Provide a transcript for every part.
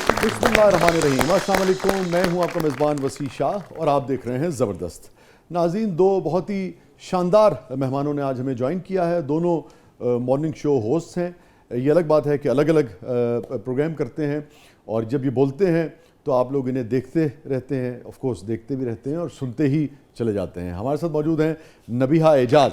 बिस्मिल्लाहिर्रहमानिर्रहीम। अस्सलाम वालेकुम, मैं हूं आपका मेज़बान वसी शाह और आप देख रहे हैं ज़बरदस्त। नाज़रीन, दो बहुत ही शानदार मेहमानों ने आज हमें ज्वाइन किया है। दोनों मॉर्निंग शो होस्ट हैं। ये अलग बात है कि अलग अलग प्रोग्राम करते हैं और जब ये बोलते हैं तो आप लोग इन्हें देखते रहते हैं, ऑफ कोर्स देखते भी रहते हैं और सुनते ही चले जाते हैं। हमारे साथ मौजूद हैं Nabiha Ejaz.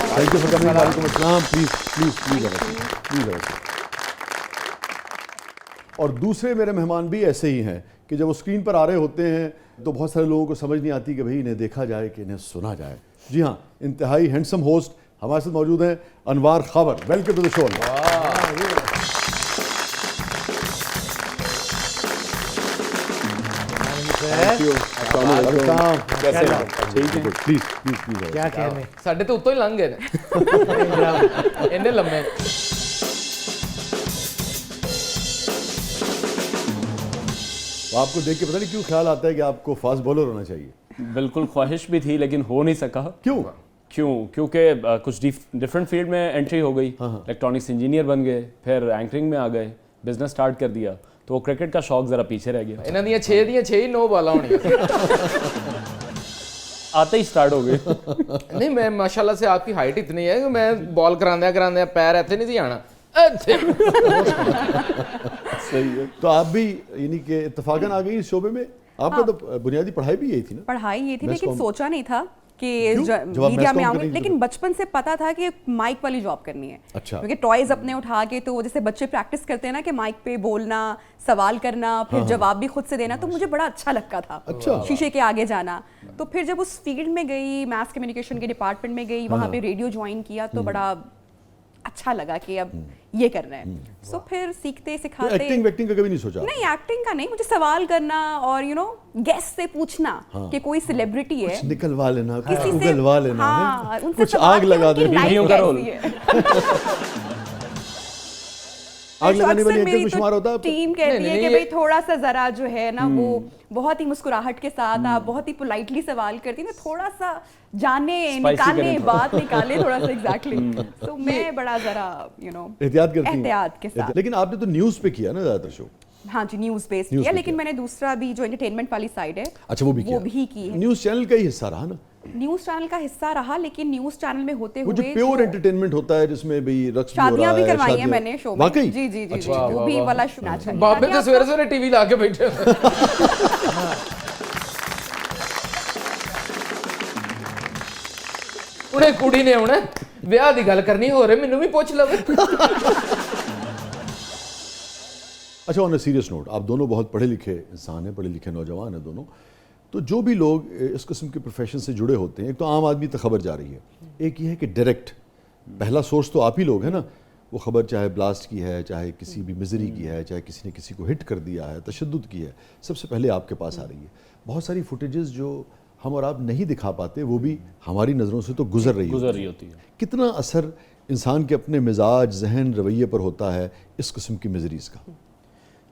Thank you for coming. वालेकुम अस्सलाम। Please please please please. और दूसरे मेरे मेहमान भी ऐसे ही हैं कि जब वो स्क्रीन पर आ रहे होते हैं तो बहुत सारे लोगों को समझ नहीं आती कि भाई इन्हें देखा जाए कि इन्हें सुना जाए। जी हाँ, इंतहाई हैंडसम होस्ट हमारे साथ मौजूद हैं Anwar Khawar. Welcome to the show. Please please please. क्या कहने, ਸਾਡੇ ਤੋਂ ਉੱਤੋਂ ਹੀ ਲੰਘ ਗਏ ਨੇ ਇੰਨੇ ਲੰਮੇ। तो आपको देख के पता नहीं क्यों ख्याल आता है कि आपको फास्ट बॉलर होना चाहिए? बिल्कुल ख्वाहिश भी थी लेकिन हो नहीं सका। क्योंकि कुछ डिफरेंट फील्ड में एंट्री हो गई। इलेक्ट्रॉनिक्स इंजीनियर बन गए, फिर एंकरिंग में आ गए, बिजनेस स्टार्ट कर दिया, तो वो क्रिकेट का शौक ज़रा पीछे रह गया। ਇਹਨਾਂ ਦੀਆਂ 6 ਦੀਆਂ 6 ਹੀ 9 ਬਾਲਾਂ ਹੋਣੀਆਂ। आते ही स्टार्ट हो गए। नहीं, मैं माशाल्लाह से आपकी हाइट इतनी है कि मैं बॉल करांदे पैर ऐसे नहीं सी आना। सही है। तो आप भी यानी कि इत्तेफाकन आ गई इस शोबे में। आपका तो बुनियादी पढ़ाई भी यही थी ना? पढ़ाई ये थी लेकिन सोचा नहीं था कि मीडिया में आऊंगी, लेकिन बचपन से पता था कि माइक वाली जॉब करनी है। अच्छा। क्योंकि टॉयज अपने उठा के, तो जैसे बच्चे प्रैक्टिस करते हैं ना कि माइक पे बोलना, सवाल करना, फिर जवाब भी खुद से देना, तो मुझे बड़ा अच्छा लगता था। अच्छा। शीशे के आगे जाना। तो फिर जब उस फील्ड में गई, मास कम्युनिकेशन के डिपार्टमेंट में गई, वहाँ पे रेडियो ज्वाइन किया, तो बड़ा अच्छा लगा कि अब ये करना है। सो फिर सीखते सिखाते। एक्टिंग वेक्टिंग का कभी नहीं सोचा? नहीं, एक्टिंग का नहीं, मुझे सवाल करना और गेस्ट से पूछना कि कोई सेलिब्रिटी है, कुछ निकलवा लेना, कुछ किसी से उगलवा लेना, हाँ, उनसे कुछ सवाल आग कि लगा उनकी देना। लाइफ का रोल। कैसी है। आग लगाने वाली एक्टर मेरी को शुमार होता है? टीम कहती है कि भाई थोड़ा सा जरा जो है ना वो बहुत ही मुस्कुराहट के साथ आप बहुत ही पोलाइटली सवाल करती है, थोड़ा सा जाने निकालने बात निकाले थोड़ा सा एग्जैक्टली। तो मैं बड़ा जरा एहतियात करती हूं। एहतियात के साथ। लेकिन आपने तो न्यूज़ पे किया ना ज्यादातर शो? हाँ जी, न्यूज़ बेस्ड किया, लेकिन मैंने दूसरा भी जो एंटरटेनमेंट वाली साइड है, अच्छा, वो भी की है। न्यूज़ चैनल का ही हिस्सा रहा ना? न्यूज़ चैनल का हिस्सा रहा, लेकिन न्यूज़ चैनल में होते वो जो हुए प्योर एंटरटेनमेंट होता है जिसमें भी रक्स शादियां भी करवाई हैं मैंने शो में। वाकई? जी जी जी, वो भी वाला शो। अच्छा, बाबे तो सवेरे सवेरे टीवी ला के बैठे। उन्हें कुड़ी ने आना विआह दी गल करनी हो रहे, मैनू भी पूछ लवे। अच्छा, ऑन अ सीरियस नोट, आप दोनों बहुत पढ़े लिखे इंसान हैं, पढ़े लिखे नौजवान हैं दोनों। तो जो भी लोग इस किस्म के प्रोफेशन से जुड़े होते हैं, एक तो आम आदमी तक खबर जा रही है, एक ये है कि डायरेक्ट पहला सोर्स तो आप ही लोग हैं ना। वो खबर चाहे ब्लास्ट की है, चाहे किसी भी मिजरी की है, चाहे किसी ने किसी को हिट कर दिया है, तशद्दुद की है, सबसे पहले आपके पास आ रही है। बहुत सारी फुटेजेस जो हम और आप नहीं दिखा पाते, वो भी हमारी नज़रों से तो गुजर रही होती है। कितना असर इंसान के अपने मिजाज, जहन, रवैये पर होता है इस किस्म की मिजरीज़ का?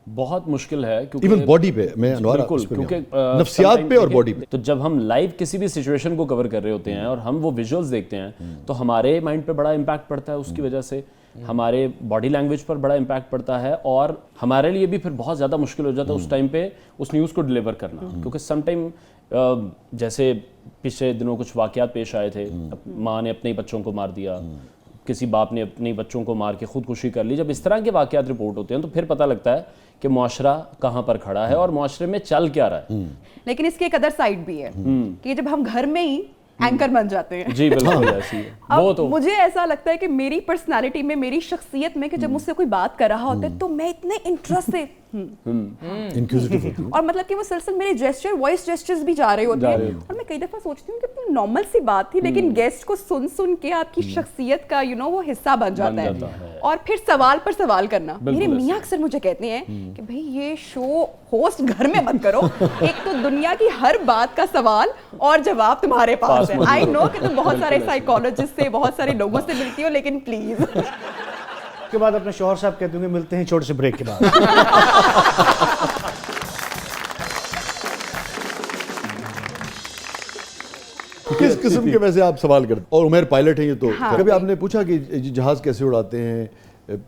बहुत मुश्किल है, क्योंकि इवन बॉडी पे, मैं क्योंकि नफ्सियात पे और बॉडी पे। तो जब हम लाइव किसी भी सिचुएशन को कवर कर रहे होते हैं और हम वो विजुअल्स देखते हैं, तो हमारे माइंड पे बड़ा इम्पैक्ट पड़ता है। उसकी वजह से हमारे बॉडी लैंग्वेज पर बड़ा इम्पैक्ट पड़ता है और हमारे लिए भी फिर बहुत ज़्यादा मुश्किल हो जाता है उस टाइम पे उस न्यूज़ को डिलीवर करना। क्योंकि सम टाइम जैसे पिछले दिनों कुछ वाक़यात पेश आए थे, माँ ने अपने बच्चों को मार दिया, किसी बाप ने अपने बच्चों को मार के खुदकुशी कर ली। जब इस तरह के वाक़यात रिपोर्ट होते हैं तो फिर पता लगता है कि मुआशरा कहाँ पर खड़ा है और मुआशरे में चल क्या रहा है। लेकिन इसकी एक अदर साइड भी है कि जब हम घर में ही एंकर बन जाते हैं। जी बिल्कुल ऐसी है। वो तो मुझे ऐसा लगता है कि मेरी पर्सनालिटी में, मेरी शख्सियत में, कि जब मुझसे कोई बात कर रहा होता है तो मैं इतने इंटरेस्ट से इंक्विजिटिव होती हूं। और मतलब कि वो सिलसिल मेरे जेस्चर, वॉइस जेस्चर्स भी जा रहे होते हैं और मैं कई दफा सोचती हूँ कि तो नॉर्मल सी बात थी, लेकिन गेस्ट को सुन सुन के आपकी शख्सियत का वो हिस्सा बन जाता है। और फिर सवाल पर सवाल करना। मेरे मियाँ अक्सर मुझे कहते हैं कि भाई ये शो होस्ट घर में मत करो, एक तो दुनिया की हर बात का सवाल और जवाब तुम्हारे पास है। आई नो कि तुम बहुत सारे साइकोलॉजिस्ट से, बहुत सारे लोगों से मिलती हो, लेकिन प्लीज। के बाद अपने शौहर साहब कहते होंगे मिलते हैं छोटे से ब्रेक के बाद। किस इस किस्म के वैसे आप सवाल करते और उमर पायलट हैं ये तो हाँ। कभी आपने पूछा कि जहाज कैसे उड़ाते हैं,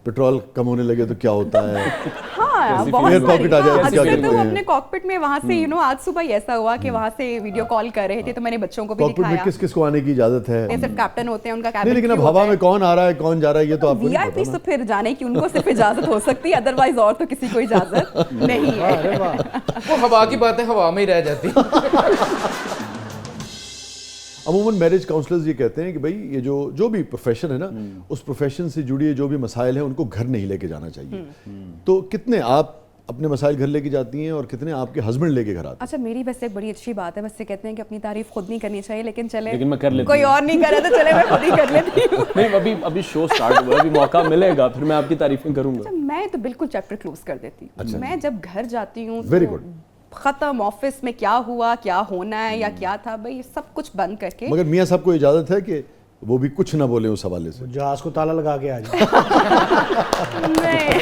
पेट्रोल कम होने लगे तो क्या होता है? हाँ, बहुत एयर सारी। पॉकेट आ जाए हाँ, तो क्या अक्सर करते तो हैं? अपने कॉकपिट में वहाँ से आज सुबह ही ऐसा हुआ कि वहाँ से वीडियो कॉल कर रहे थे तो मैंने बच्चों को भी कॉकपिट में दिखाया। किस किस को आने की इजाजत है? ये सिर्फ कैप्टन होते हैं, उनका नहीं, कैबिन लेकिन अब क्रू हवा होता में कौन आ रहा है कौन जा रहा है ये तो आपको नहीं वीआईपी पता तो ना। फिर जाने की उनको सिर्फ इजाजत हो सकती है, अदरवाइज और तो किसी को इजाजत नहीं है। अरे वाह। वो हवा की बातें हवा में ही रह जाती अमूमन मैरिज काउंसलर्स ये कहते हैं कि भाई ये जो भी प्रोफेशन है ना, उस प्रोफेशन से जुड़ी जो भी मसाइल हैं उनको घर नहीं लेके जाना चाहिए। तो कितने आप अपने मसाइल घर लेके जाती हैं और कितने आपके हस्बैंड लेके घर आते अच्छा, मेरी वैसे एक बड़ी अच्छी बात है, बस ये कहते हैं कि अपनी तारीफ खुद नहीं करनी चाहिए, लेकिन चले लेकिन मैं कर लेती कोई हूँ। और नहीं करे तो चले मैं खुद ही कर लेती हूँ। नहीं, अभी शो स्टार्ट हुआ है, अभी मौका मिलेगा फिर मैं आपकी तारीफें करूंगा। अच्छा, मैं तो बिल्कुल चैप्टर क्लोज कर देती हूँ। मैं जब घर जाती हूँ Very तो good. खत्म, ऑफिस में क्या हुआ क्या होना है या क्या था भाई सब कुछ बंद करके हैं? मगर मियाँ साहब को इजाज़त है कि वो भी कुछ ना बोले उस हवाले से? जहाज को ताला लगा के आ जाए। मैं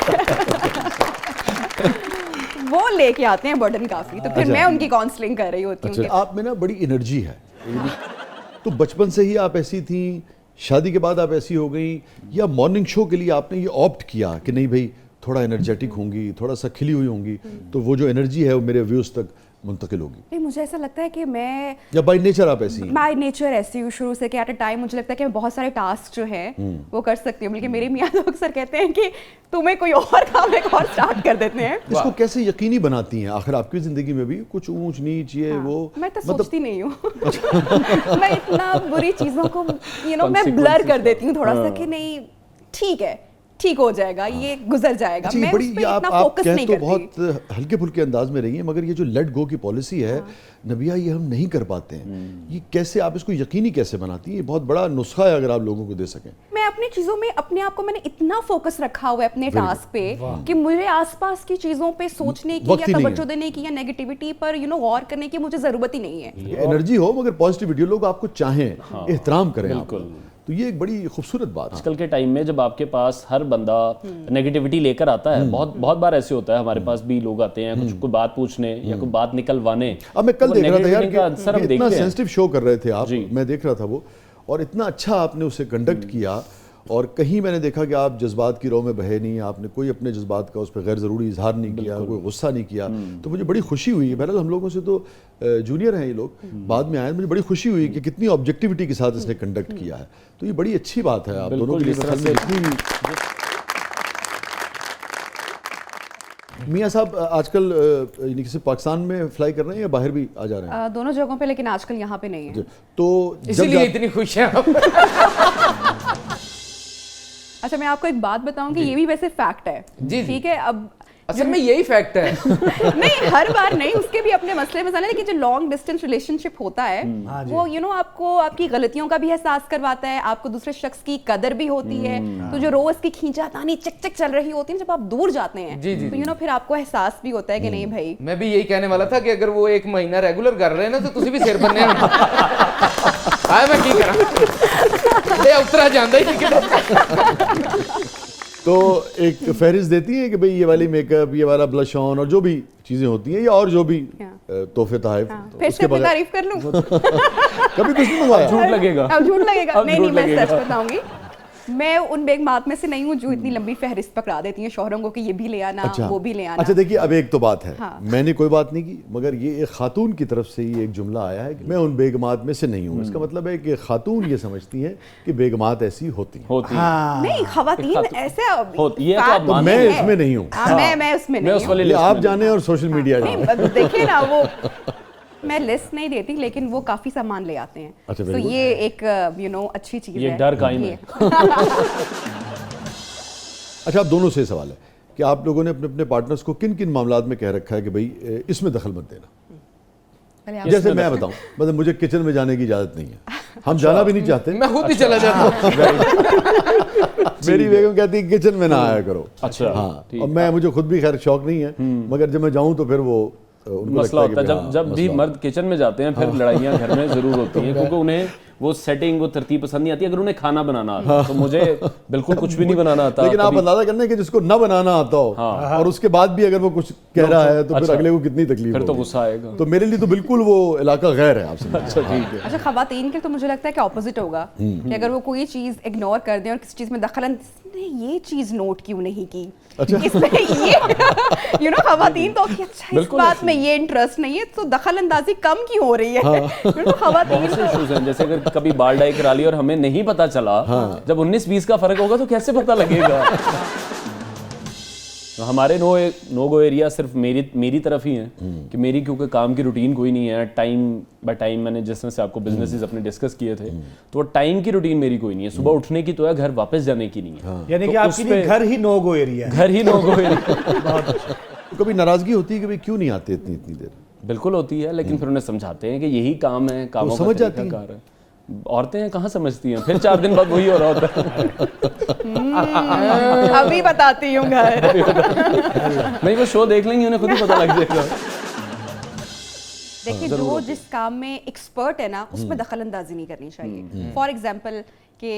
वो लेके आते हैं बर्डन काफी, तो फिर अच्छा। मैं उनकी काउंसलिंग कर रही होती हूँ अच्छा, कि आप में ना बड़ी एनर्जी है। तो बचपन से ही आप ऐसी थी, शादी के बाद आप ऐसी हो गई, या मॉर्निंग शो के लिए आपने ये ऑप्ट किया कि नहीं भाई थोड़ा एनर्जेटिक होंगी, थोड़ा सा खिली हुई होंगी तो वो जो एनर्जी है वो मेरे व्यूज तक मुंतकिल होगी? नहीं, मुझे ऐसा लगता है कि मैं या बाय नेचर आप ऐसी हैं? बाय नेचर ऐसी हूँ शुरू से कि एट अ टाइम मुझे लगता है कि मैं बहुत सारे टास्क जो हैं वो कर सकती हूँ, बल्कि मेरे मियाँ तो अक्सर कहते हैं कि तुम्हें कोई और काम एक और स्टार्ट कर देते हैं। इसको कैसे यकीनी बनाती हैं? आखिर आपकी जिंदगी में भी कुछ ऊंच नीच ये हाँ, वो मैं तो मतलब सोचती नहीं हूँ। मैं इतना बुरी चीजों को मैं ब्लर कर देती हूँ थोड़ा सा कि नहीं ठीक है, ठीक हो जाएगा, ये गुजर जाएगा। अच्छा, ये मैं बड़ी उस पे ये इतना आप फोकस कह नहीं तो करती। बहुत हल्के फुल्के अंदाज में रही हैं, मगर ये जो लेट गो की पॉलिसी है नबिया, ये हम नहीं कर पाते हैं। ये कैसे आप इसको यकीनी कैसे बनाती हैं? ये बहुत बड़ा नुस्खा है अगर आप लोगों को दे सकें। मैं अपनी चीजों में अपने आप को मैंने इतना फोकस रखा हुआ है अपने टास्क पे कि मुझे आसपास की चीजों पे सोचने की वक्त या ही नहीं तवज्जो है। देने की या नेगेटिविटी पर गौर करने की मुझे जरूरत ही नहीं है। एनर्जी हो मगर पॉजिटिविटी हो, लोग आपको चाहें, एहतराम करें आपका। बिल्कुल। तो ये एक बड़ी खूबसूरत बात है। आजकल के टाइम में जब आपके पास हर बंदा नेगेटिविटी लेकर आता है, बहुत बार ऐसे होता है, हमारे पास भी लोग आते हैं कुछ कोई बात पूछने या कोई बात निकलवाने। अब मैं कल वो देख रहा था यार negativity का असर हम कि इतना देखते हैं। सेंसिटिव शो कर रहे थे आप, जी। मैं देख रहा था वो, और इतना अच्छा आपने उसे कंडक्ट किया, और कहीं मैंने देखा कि आप जज्बात की रो में बहे नहीं, आपने कोई अपने जज्बात का उस पर गैर ज़रूरी इजहार नहीं किया, कोई गुस्सा नहीं किया। तो मुझे बड़ी खुशी हुई। बहरहाल हम लोगों से तो जूनियर हैं ये लोग, बाद में आए, मुझे बड़ी खुशी हुई कि कितनी ऑब्जेक्टिविटी के साथ इसने कंडक्ट किया है। तो ये बड़ी अच्छी बात है आप बिल्कुल, दोनों के लिए। जिस मेरे ख्याल में जितनी भी मियाँ साहब आजकल यानी कि सिर्फ पाकिस्तान में फ्लाई कर रहे हैं या बाहर भी आ जा रहे हैं? दोनों जगहों पे, लेकिन आजकल यहाँ पे नहीं है। तो इसीलिए इतनी खुश हैं आप। अच्छा, मैं आपको एक बात बताऊं कि ये भी वैसे फैक्ट है। जी, जी। ठीक है, अब असल में यही फैक्ट है। नहीं, हर बार नहीं, उसके भी अपने मसले मसाले, लेकिन जो लॉन्ग डिस्टेंस रिलेशनशिप होता है हाँ जी। वो आपको आपकी गलतियों का भी एहसास करवाता है, आपको दूसरे शख्स की कदर भी होती है। तो जो रोज की खींचातानी चक चक चल रही होती है, जब आप दूर जाते हैं जी, जी, तो फिर आपको एहसास भी होता है कि नहीं भाई। मैं भी यही कहने वाला था कि अगर वो 1 महीना रेगुलर कर रहे हैं ना तो तुसी भी सिर बनने आए मैं की करा ले उतरा जांदा ही टिकट। तो एक फहरिस्त देती हैं कि भाई ये वाली मेकअप, ये वाला ब्लश ऑन, और जो भी चीजें होती हैं या और जो भी तोहफे तोहफे, तो फिर से उसके अपनी बगैर तारीफ कर लूं? कभी कुछ नहीं मंगवाया? झूठ लगेगा। अब झूठ लगेगा। अब नहीं झूठ नहीं, मैं लगेगा। सच बताऊंगी, मैं उन बेगमात में से नहीं हूँ जो इतनी लंबी फहरिस्त पकड़ा देती हैं शौहरों को कि ये भी ले आना, वो भी ले आना। अच्छा देखिए, अब एक तो बात है, हाँ। मैंने कोई बात नहीं की, मगर ये एक खातून की तरफ से ये एक जुमला आया है कि मैं उन बेगमात में से नहीं हूँ। इसका मतलब है कि खातून ये समझती हैं कि बेगमात ऐसी होती हैं। हाँ। नहीं, खवातीन ऐसे ये तो आप तो मान मैं रहे हैं। इसमें नहीं हूँ। मैं उसमें मैं नहीं उस हूँ। वाले ये लिस्ट आप में जाने और सोशल मीडिया जाने। नहीं, देखिए ना, वो मैं लिस्ट नहीं देती, लेकिन वो काफी सामान ले आते हैं। अच्छा, तो very good। ये एक अच्छी चीज ये है। डर कायम ये। है। अच्छा, आप दोनों से सवाल है कि आप लोगों ने अपने अपने पार्टनर्स को किन किन मामलात में कह रखा है कि भाई इसमें दखल मत देना? पहले आप- जैसे मैं बताऊं, मतलब मुझे किचन में जाने की इजाजत नहीं है, हम जाना भी नहीं चाहते। मैं खुद ही चला जाता हूँ। मेरी बेगम कहती है किचन में ना आया करो। अच्छा, हाँ, ठीक। और मैं, मुझे खुद भी खैर शौक नहीं है, मगर जब मैं जाऊं तो फिर वो उनको मसला लगता होता है कि जब हाँ, जब भी मसला मर्द किचन में जाते हैं फिर लड़ाइयाँ घर में जरूर होती हैं, क्योंकि उन्हें वो सेटिंग, वो तरतीब पसंद नहीं आती। अगर उन्हें खाना बनाना आता तो मुझे बिल्कुल कुछ भी नहीं बनाना आता। लेकिन आप अंदाजा करने कि जिसको न बनाना आता हो और उसके बाद भी अगर वो कुछ कह रहा है तो फिर अगले को कितनी तकलीफ फिर तो होगी। गुस्सा आएगा। तो मेरे लिए तो बिल्कुल वो इलाका गैर है आपसे। अच्छा ठीक है। अच्छा, खवातीन के तो मुझे लगता है कि ऑपोजिट होगा कि अगर वो कोई चीज इग्नोर कर दें और किसी चीज में दखल ये चीज नोट क्यों नहीं की, अच्छा। इसमें ये खवातीन तो कि अच्छा इस बात में ये इंटरेस्ट नहीं है तो दखल अंदाजी कम क्यों हो रही है। खवातीन इश्यूज हैं, जैसे अगर कभी बाल डाई करा ली और हमें नहीं पता चला, जब 19-20 का फर्क होगा तो कैसे पता लगेगा। हमारे नो गो एरिया सिर्फ मेरी तरफ ही है कि मेरी क्योंकि काम की रूटीन कोई नहीं है, टाइम बाय टाइम मैंने जिस तरह से आपको बिजनेसेस अपने डिस्कस किए थे, तो टाइम की रूटीन मेरी कोई नहीं है। सुबह उठने की तो है, घर वापस जाने की नहीं है। यानी कि आपके लिए घर ही नो गो एरिया है। घर ही नो गो एरिया। बहुत अच्छा। तो कभी नाराजगी होती है कि भाई क्यों नहीं आते इतनी देर? बिल्कुल होती है, लेकिन फिर उन्हें समझाते हैं कि यही काम है, कामों का समझ जाती तरीकाकार है। औरतें हैं कहाँ समझती हैं, फिर 4 दिन बाद वही हो रहा होता है। अभी बताती हूँ घर। नहीं, वो शो देख लेंगे, उन्हें खुद ही पता लग जाएगा। देखिए, जो जिस काम में एक्सपर्ट है ना उसमें दखल अंदाजी नहीं करनी चाहिए। फॉर एग्जाम्पल कि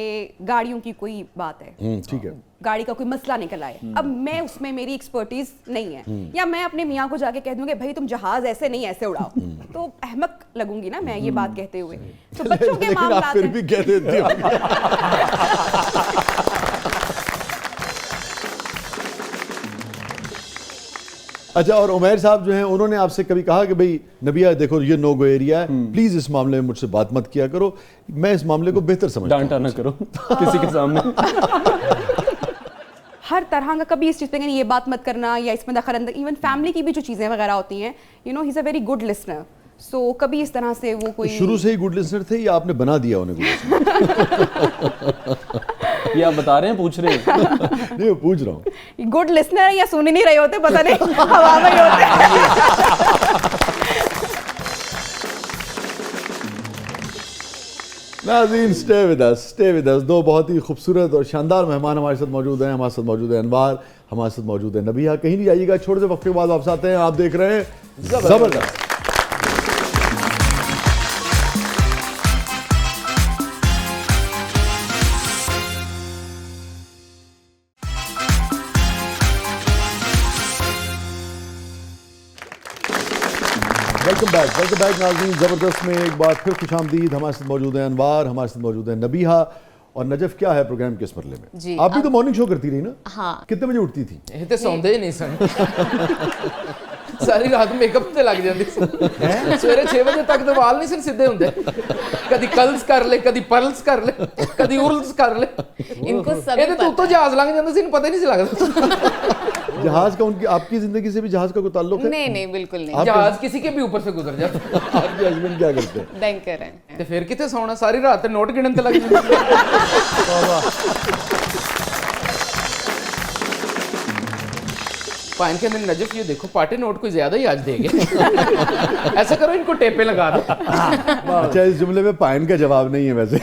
गाड़ियों की कोई बात है, ठीक है, गाड़ी का कोई मसला निकल आए, अब मैं उसमें मेरी एक्सपर्टीज नहीं है, या मैं अपने मियाँ को जाके कह दूं कि भाई तुम जहाज ऐसे नहीं ऐसे उड़ाओ, तो अहमक लगूंगी ना मैं ये बात कहते हुए। तो बच्चों के लेकिन आप मामला फिर भी कह देते हो। अच्छा, और उमैर साहब जो हैं उन्होंने आपसे कभी कहा कि भाई नबिया देखो ये नो गो एरिया है, प्लीज इस मामले में मुझसे बात मत किया करो, मैं इस मामले को बेहतर समझता हूं। डांटा ना करो किसी के सामने। हर तरह का कभी इस चीज़ पे नहीं ये बात मत करना या इसमें दखल अंदाजी, इवन फैमिली की भी जो चीज़ें वगैरह होती हैं, you know he is a very good listener, so कभी इस तरह से वो कोई शुरू से ही गुड लिसनर थे या आपने बना दिया उन्हें गुड लिसनर? ये आप बता रहे हैं, पूछ रहे हैं? नहीं, मैं पूछ रहा हूँ। गुड लिसनर या सुन ही नहीं रहे होते, पता नहीं हवा में ही होते। नाज़रीन, स्टे विद अस। दो बहुत ही खूबसूरत और शानदार मेहमान हमारे साथ मौजूद हैं। हमारे साथ मौजूद है अनवार, हमारे साथ मौजूद है नबिया। कहीं नहीं जाइएगा, छोटे से वक्त के बाद वापस आते हैं। आप देख रहे हैं जबरदस्त। वेलकम बैक नाज़रीन। ज़बरदस्त में एक बार फिर खुशामदीद। हमारे साथ मौजूद है अनवार, हमारे साथ मौजूद है नबीहा और नजफ। क्या है प्रोग्राम के इस मरले में? जी, आप भी तो मॉर्निंग शो करती रही ना? हाँ। कितने बजे उठती थी? ਇਹ ਤੇ ਸੌਂਦੇ ਹੀ ਨਹੀਂ ਸਨ। ਸਾਰੀ ਰਾਤ ਮੇਕਅਪ ਤੇ ਲੱਗ ਜਾਂਦੀ ਸੀ। ਸਵੇਰੇ 6 ਵਜੇ ਤੱਕ ਤਾਂ ਵਾਲ ਨਹੀਂ ਸਨ ਸਿੱਧੇ ਹੁੰਦੇ। ਕਦੀ ਕਲਸ ਕਰ ਲੈ, ਕਦੀ ਪਰਲਸ ਕਰ ਲੈ, ਕਦੀ ਉਰਲਸ ਕਰ ਲੈ। इनको सभी ਇਹਦੇ ਤੋਂ ਉੱਤੋਂ ਜਹਾਜ਼ ਲੰਘ ਜਾਂਦਾ ਸੀ, ਇਹਨੂੰ ਪਤਾ ਹੀ ਨਹੀਂ ਸੀ ਲੱਗਦਾ। जहाज का उनकी आपकी जिंदगी से भी जहाज का कोई ताल्लुक है? नहीं बिल्कुल नहीं। आप जहाज किसी के भी ऊपर से गुजर जाता। आपके हस्बैंड क्या करते हैं? बैंकर हैं। ਤੇ ਫਿਰ ਕਿੱਥੇ ਸੌਣਾ, ਸਾਰੀ ਰਾਤ ਤੇ ਨੋਟ ਗਿਣਨ ਤੇ ਲੱਗ ਜਾਂਦੇ। पाइन के अंदर नजफ, ये देखो पाटे नोट कोई ज्यादा ही आज देंगे। ऐसा करो, इनको टेपे लगा दो। अच्छा, इस जुमले में पाइन का जवाब नहीं है वैसे।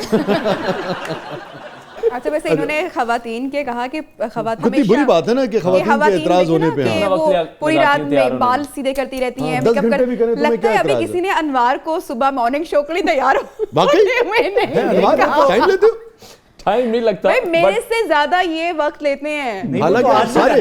अच्छा, वैसे इन्होंने खवातीन के कहा कि खवातीन कितनी बुरी बात है ना कि खवातीन के एतराज होने पे कि हाँ। वो पूरी रात में बाल सीधे करती रहती हैं, 10 मेकअप घंटे भी करें तो मैं लगता क्या है अभी एतराज है? किसी ने अनवार को सुबह मॉर्निंग शो के लिए तैयार वाकई? मैंने अनवार टाइम लेते हो? टाइम नहीं लगता। भाई मेरे से ज्यादा ये वक्त लेते हैं। हालांकि आप सारे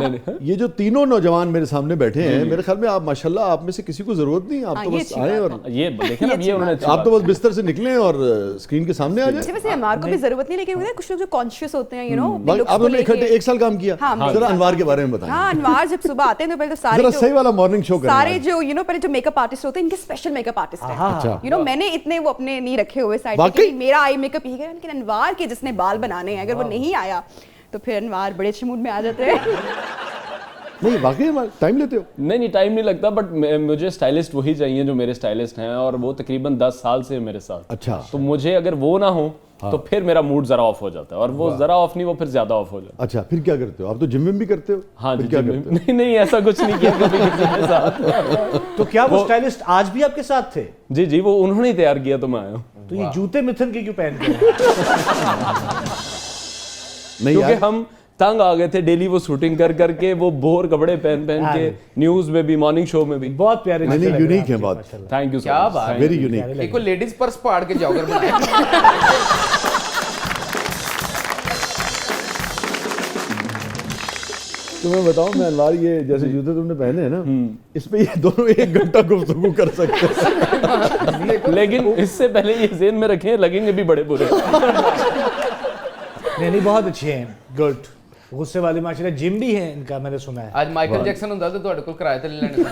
नहीं। ये जो तीनों नौजवान मेरे सामने बैठे हैं, मेरे ख्याल में आप माशाल्लाह आप में से किसी को जरूरत नहीं, आप तो ये बस अच्छी आए बात और ये देखें ना, ये उन्होंने आप तो बस बिस्तर से निकलें और स्क्रीन के सामने आ जाए। वैसे अनवार को भी जरूरत नहीं, लेकिन होता है कुछ लोग जो कॉन्शियस होते हैं, यू नो आप लोगों ने इकट्ठे 1 साल काम किया। हाँ, जरा अनवार के बारे में बताएं। हाँ, अनवार जब सुबह आते हैं तो पहले तो जरा सही सारे वाला मॉर्निंग शो करें। सारे जो यू नो पहले जो मेकअप आर्टिस्ट होते हैं, इनके स्पेशल मेकअप आर्टिस्ट अच्छा। हैं। यू नो मैंने इतने वो अपने नहीं रखे हुए साइड वाकई? पे, मेरा आई मेकअप ही है, लेकिन अनवार के जिसने बाल बनाने हैं, अगर वो नहीं आया तो फिर अनवार बड़े अच्छे मूड में आ जाते हैं। नहीं, वाकई टाइम लेते हो? नहीं टाइम नहीं लगता, बट मुझे स्टाइलिस्ट वही चाहिए जो मेरे स्टाइलिस्ट हैं, और वो तकरीबन 10 साल से मेरे साथ। अच्छा। तो मुझे अगर वो ना हो तो फिर मेरा मूड जरा ऑफ हो जाता है, और वो जरा ऑफ नहीं, वो फिर ज्यादा ऑफ हो जाता है। अच्छा, फिर क्या करते हो? आप तो जिम में भी करते हो? हाँ फिर जी, क्या जी, करते हो? नहीं ऐसा कुछ नहीं किया कभी किसी के साथ। तो क्या वो स्टाइलिस्ट आज भी आपके साथ थे? जी, वो उन्होंने ही तैयार किया तो मैं आया हूँ। तो ये जूते मिथुन के क्यों पहन के? नहीं क्योंकि यार, हम तंग आ गए थे डेली वो शूटिंग कर करके, वो बोर कपड़े पहन पहन के, न्यूज में भी, मॉर्निंग शो में भी। बहुत प्यारे नहीं, जूते लग रहे हैं यूनिक है आपके, बहुत। माशाल्लाह। थैंक यू, क्या बात है। Very unique. एक को लेडीज पर्स फाड़ के जॉगर बनाया। तो मैं बताऊं, मैं अनवार, ये जैसे जूते तुमने पहने हैं ना, इस पे ये दोनों 1 घंटा गुफ्तगू कर सकते हैं। लेकिन इससे पहले ये ज़हन में रखें, लगेंगे भी बड़े बुरे। नहीं, बहुत अच्छे हैं, गुड। गुस्से वाली माशाल्लाह, जिम भी है इनका, मैंने सुना है। आज माइकल जैक्सन ਹੁੰਦਾ तो ਤੁਹਾਡੇ ਕੋਲ ਕਿਰਾਏ ਤੇ ਲੈ ਲੈਣੇ।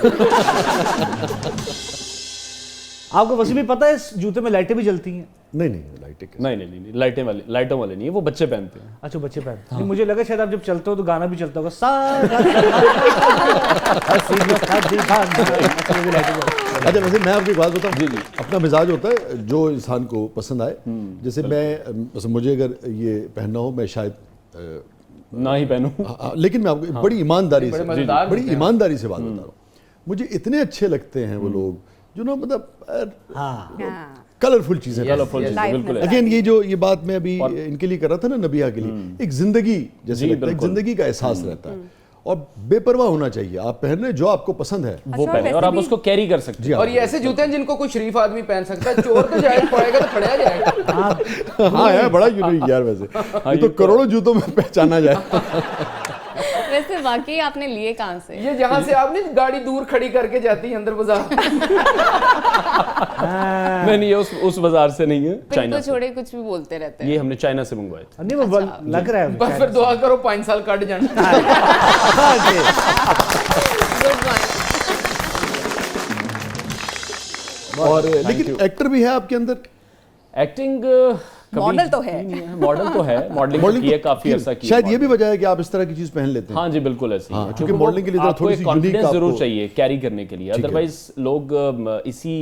आपको वैसे भी पता है इस जूते में लाइटें भी जलती हैं? नहीं, लाइटें नहीं, लाइटों वाले नहीं है, वो बच्चे पहनते हैं। अच्छा, बच्चे पहनते हैं। मुझे लगा शायद आप जब चलते हो तो गाना भी चलता होगा, अच्छा, वैसे मैं आपको एक बात बताऊं, जी, अपना मिजाज होता है जो इंसान को पसंद आए। जैसे मैं, मुझे अगर ये पहनना हो, मैं शायद ना ही पहनूं, लेकिन मैं आपको बड़ी ईमानदारी से, मजेदार बड़ी ईमानदारी से बात बता रहा हूँ। मुझे इतने अच्छे लगते हैं वो लोग जो ना, मतलब कलरफुल चीजें, कलरफुल चीजें, Life बिल्कुल में ऐसे। अगेन ये बात मैं अभी इनके लिए कर रहा था ना, नबिया के लिए, एक जिंदगी जैसे जी, लगता है, एक बिल्कुल। जिंदगी का एहसास रहता है और बेपरवाह होना चाहिए। आप पहन रहे जो आपको पसंद है वो अच्छा, पहने और वैसे आप भी- उसको कैरी कर सकते जी हैं। हाँ। और ये ऐसे जूते हैं जिनको कोई शरीफ आदमी पहन सकता है, चोर तो जाए पड़ेगा तो पड़ेगा जाएगा। हाँ, है बड़ा यूनिक यार वैसे। ये तो करोड़ों जूतों में पहचाना जाए। वैसे वाकई आपने लिए कहाँ से? ये जहाँ से आपने गाड़ी दूर खड़ी करके जाती है अंदर बाजार। नहीं, ये उस बाजार से नहीं है, पिन चाइना को से। छोड़े कुछ भी बोलते रहते हैं। ये हमने चाइना से मंगवाए थे। नहीं, वो लग रहा है। बस फिर दुआ करो 5 साल कट जाने। Good one. और लेकिन एक्टर भी है आपके अंदर। एक्टिंग मॉडल तो है। मॉडल तो है, मॉडलिंग की है, काफी अर्सा की है शायद ये भी model। वजह है कि आप इस तरह की चीज पहन लेते हैं। हाँ जी, बिल्कुल ऐसे ही हाँ, है। क्योंकि वो modeling के लिए तो आपको थोड़ी एक सी confidence unique जरूर आपको- चाहिए कैरी करने के लिए, ठीक है। अदरवाइज लोग इसी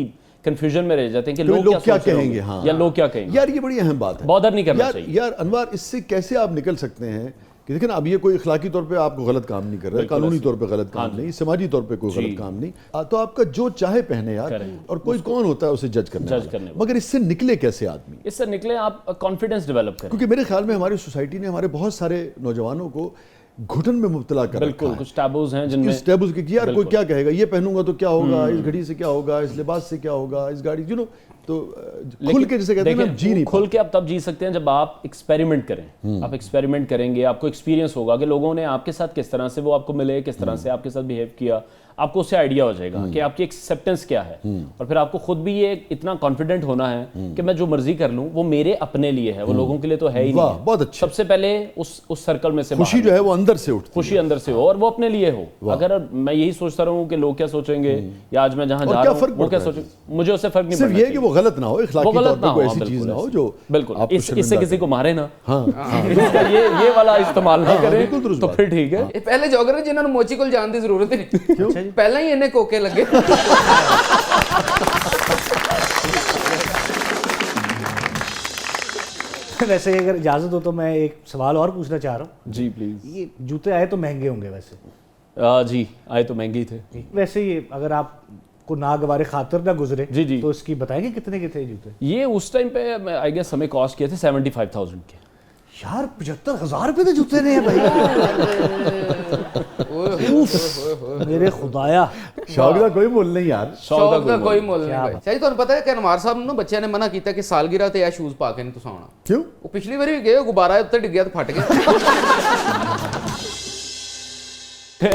कंफ्यूजन में रह जाते हैं कि तो लोग क्या सोच रहे कहेंगे। होंगे, हाँ, या लोग क्या कहेंगे। यार ये बड़ी अहम बात है। बॉदर नहीं करना चाहिए। यार अनवार, इससे कैसे आप निकल सकते हैं कि देखिए ना, अब ये कोई इखलाकी तौर पे आपको गलत काम नहीं कर रहा है, बिल्कुल कानूनी ऐसे। तौर पे गलत काम हाँ नहीं, समाजी तौर पे कोई जी। गलत काम नहीं। तो आपका जो चाहे पहने यार, करें। और कोई कौन होता है उसे जज करने करने वाला। वाला। मगर इससे निकले कैसे आदमी? इससे निकले आप कॉन्फिडेंस डेवलप करें। क्योंकि मेरे ख्याल में हमारी सोसाइटी ने हमारे बहुत सारे नौजवानों को घुटन में मुब्तला कर बिल्कुल, रखा है। कुछ टैबूज हैं जिनमें इस टैबूज के कि यार कोई बिल्कुल। क्या कहेगा, ये पहनूंगा तो क्या होगा, इस घड़ी से क्या होगा, इस लिबास से क्या होगा, इस गाड़ी, यू नो, तो खुल के जिसे कहते हैं ना, देखिए, जी नहीं खुल के आप तब जी सकते हैं जब आप एक्सपेरिमेंट करें। आप एक्सपेरिमेंट करेंगे, आपको एक्सपीरियंस होगा कि लोगों ने आपके साथ किस तरह से वो आपको मिले, किस तरह से आपके साथ बिहेव किया, आपको उससे आइडिया हो जाएगा कि आपकी एक्सेप्टेंस क्या है। और फिर आपको खुद भी ये इतना कॉन्फिडेंट होना है कि मैं जो मर्जी कर लूं वो मेरे अपने लिए है, वो लोगों के लिए तो है ही वाह, नहीं है। बहुत अच्छा। सबसे पहले उस सर्कल में से खुशी बाहर जो है वो अंदर से उठती है। खुशी अंदर से हो और वो अपने लिए हो। अगर मैं यही सोचता रहूं कि लोग क्या सोचेंगे या आज मैं जहां और जा क्या रहा फर्क हूं वो क्या पड़ता है? सोचेंगे, मुझे उससे फर्क नहीं सिर्फ पड़ना ये है कि चाहिए। वो गलत ना हो, वो इखलाकी तौर गलत पे ना कोई हो, ऐसी हाँ, चीज बिल्कुल ना हो ऐसे। जो बिल्कुल आपको इससे शर्मिंदा किसी को मारे ना, हाँ, इसका ये वाला इस्तेमाल ना करें बिल्कुल दुरुस्त तो बात। फिर ठीक है। ਇਹ ਪਹਿਲੇ ਜੋਗਰ ਜਿਨ੍ਹਾਂ ਨੂੰ ਮੋਚੀ ਕੋਲ ਜਾਣ ਦੀ ਜ਼ਰੂਰਤ ਹੀ ਨਹੀਂ, ਪਹਿਲਾਂ ਹੀ ਇਹਨੇ ਕੋਕੇ ਲੱਗੇ। वैसे अगर इजाजत हो तो मैं एक सवाल और पूछना चाह रहा हूँ। जी प्लीज। ये जूते आए तो महंगे होंगे वैसे। जी आए तो महंगे ही थे। वैसे ये अगर आप को नागवारे खातिर ना गुजरे जी, जी। तो इसकी बताएंगे कितने के थे ये जूते? ये उस टाइम पे आई गेस हमें कॉस्ट किए थे 75,000 के। यार 75,000 रुपए के जूते नहीं है भाई। उफ, मेरे खुदाया। शौक का कोई मोल नहीं यार। ਸ਼ੌਕ ਦਾ ਕੋਈ ਮੁੱਲ ਨਹੀਂ ਕਿਆ ਭਾਈ। ਚਾਹੀ ਤੁਹਾਨੂੰ ਪਤਾ ਹੈ ਕਿ ਅਨਵਾਰ ਸਾਹਿਬ ਨੂੰ ਨਾ ਬੱਚਿਆਂ ਨੇ ਮਨਾ ਕੀਤਾ ਕਿ ਸਾਲਗਿਰਾ ਤੇ ਇਹ ਸ਼ੂਜ਼ ਪਾ ਕੇ ਨਹੀਂ ਤੁਸੀਂ ਆਉਣਾ। क्यों? ਉਹ ਪਿਛਲੀ ਵਾਰੀ ਵੀ ਗਏ, ਉਹ ਗੁਬਾਰਾ ਉੱਤੇ ਡਿੱਗਿਆ ਤੇ ਫਟ ਗਿਆ।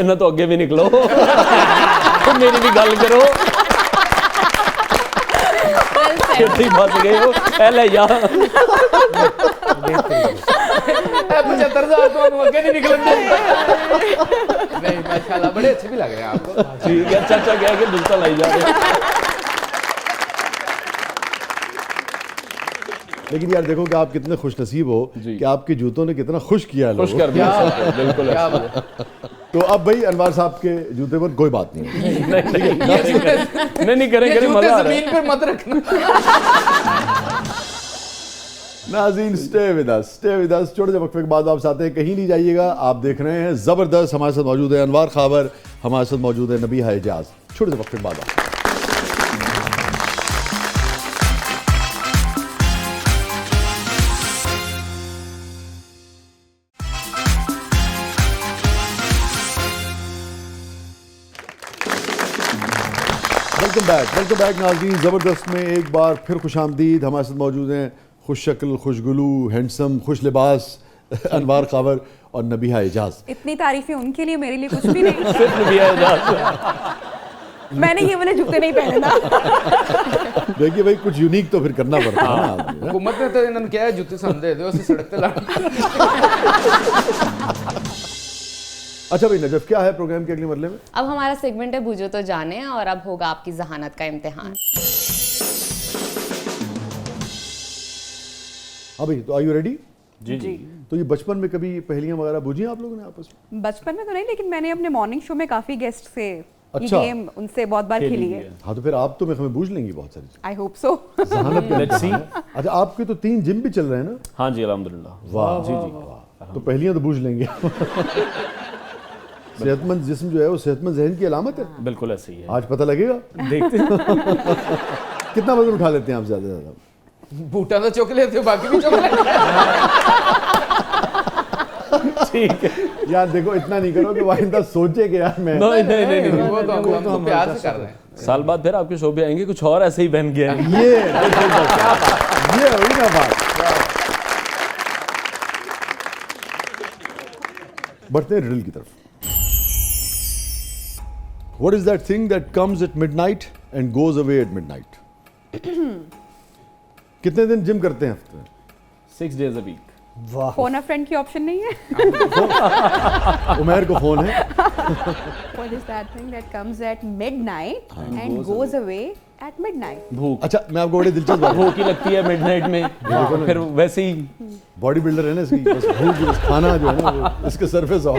ना तो अगे भी निकलो तो मेरी भी गल करो। कितनी फंस गए हो पहले यार। 75,000 तो हम आगे नहीं निकलन देंगे। नहीं माशाल्लाह बड़े अच्छे भी लग रहे हैं आपको। ठीक है, अच्छा क्या कि बिल्कुल लाई जा रहे हैं। लेकिन यार देखो कि आप कितने खुशनसीब हो जी। कि आपके जूतों ने कितना खुश किया है खुश लोगों कर दिया सबको, बिल्कुल क्या ऐसा। बात है। तो अब भाई अनवार साहब के जूते पर कोई बात नहीं है। नहीं करें ये करें जूते मजा आ रहा है। जमीन पे मत रखना। नाज़रीन स्टे विद अस छोटे से वक्फे के बाद वापस आते हैं, कहीं नहीं जाइएगा। आप देख रहे हैं जबरदस्त। हमारे साथ मौजूद है अनवार खाबर, हमारे साथ मौजूद है नबीहा एजाज। छोटे से वक्फे के बाद आप वेलकम बैक नाज़रीन। ज़बरदस्त में एक बार फिर खुशामदीद। हमारे साथ मौजूद हैं खुश शक्ल, खुशगुलू, हैंडसम, खुश लिबास अनवार कावर और नबीहा एजाज। इतनी तारीफें उनके लिए, मेरे लिए कुछ भी नहीं। सिर्फ नबिया एजाज। मैंने ये वाले जूते नहीं पहने ना। देखिए भाई, कुछ यूनिक तो फिर करना पड़ता है ना आदमी, हाँ? हुकूमत ने तो इन्होंने क्या है, जूते सन दे दो, ਅਸੀਂ सड़क पे ला। अच्छा भाई नजफ, क्या है प्रोग्राम के अगले मरले में? अब हमारा सेगमेंट है बूझो तो जाने, और अब होगा आपकी जहानत का इम्तिहान। हाँ भाई, तो आर यू रेडी? जी जी। तो ये बचपन में कभी पहेलियां वगैरह बूझी हैं आप लोगों ने आपस में? बचपन में तो नहीं, लेकिन मैंने अपने मॉर्निंग शो में काफी गेस्ट से ये अच्छा। गेम उनसे बहुत बार खेली है। हाँ तो फिर आप तो हमें बूझ लेंगी बहुत सारी चीज़ें। I hope so. जहानत का Let's see. इम्तिहान है। अच्छा, आपके तो 3 जिम भी चल रहे हैं ना? हाँ जी, अल्हम्दुलिल्लाह। वाह जी जी। वाह। तो पहलियां तो बूझ लेंगे। सेहतमंद जिस्म जो है वो सेहतमंद जहन की अलामत है। बिल्कुल ऐसे ही है। आज पता लगेगा। देखते हैं। कितना वजन उठा लेते हैं आप ज्यादा से ज्यादा? बूटा तो चुक लेते हो, बाकी भी चुक लेते। ठीक है। यार देखो, इतना नहीं करो कि वाहिंदा सोचे कि यार मैं नहीं। वो तो हम तो प्यार से कर रहे हैं। साल बाद फिर आपके शो पे आएंगे, कुछ और ऐसे ही बहन गया है। ये हुई ना बात। बढ़ते हैं रिडल की तरफ। What is that thing that comes at midnight and goes away at midnight? कितने दिन जिम करते हैं हफ्ते में? 6 days a week। वाह। फोन अ फ्रेंड की ऑप्शन नहीं है? उमैर को फोन है। What is that thing that comes at midnight and goes away at midnight? भूख। अच्छा, मैं आपको बड़ी दिलचस्प बात भूख ही लगती है मिडनाइट में, फिर वैसे ही बॉडी बिल्डर है ना इसकी, बस भूख, बस खाना जो है ना वो इसके सरफेस और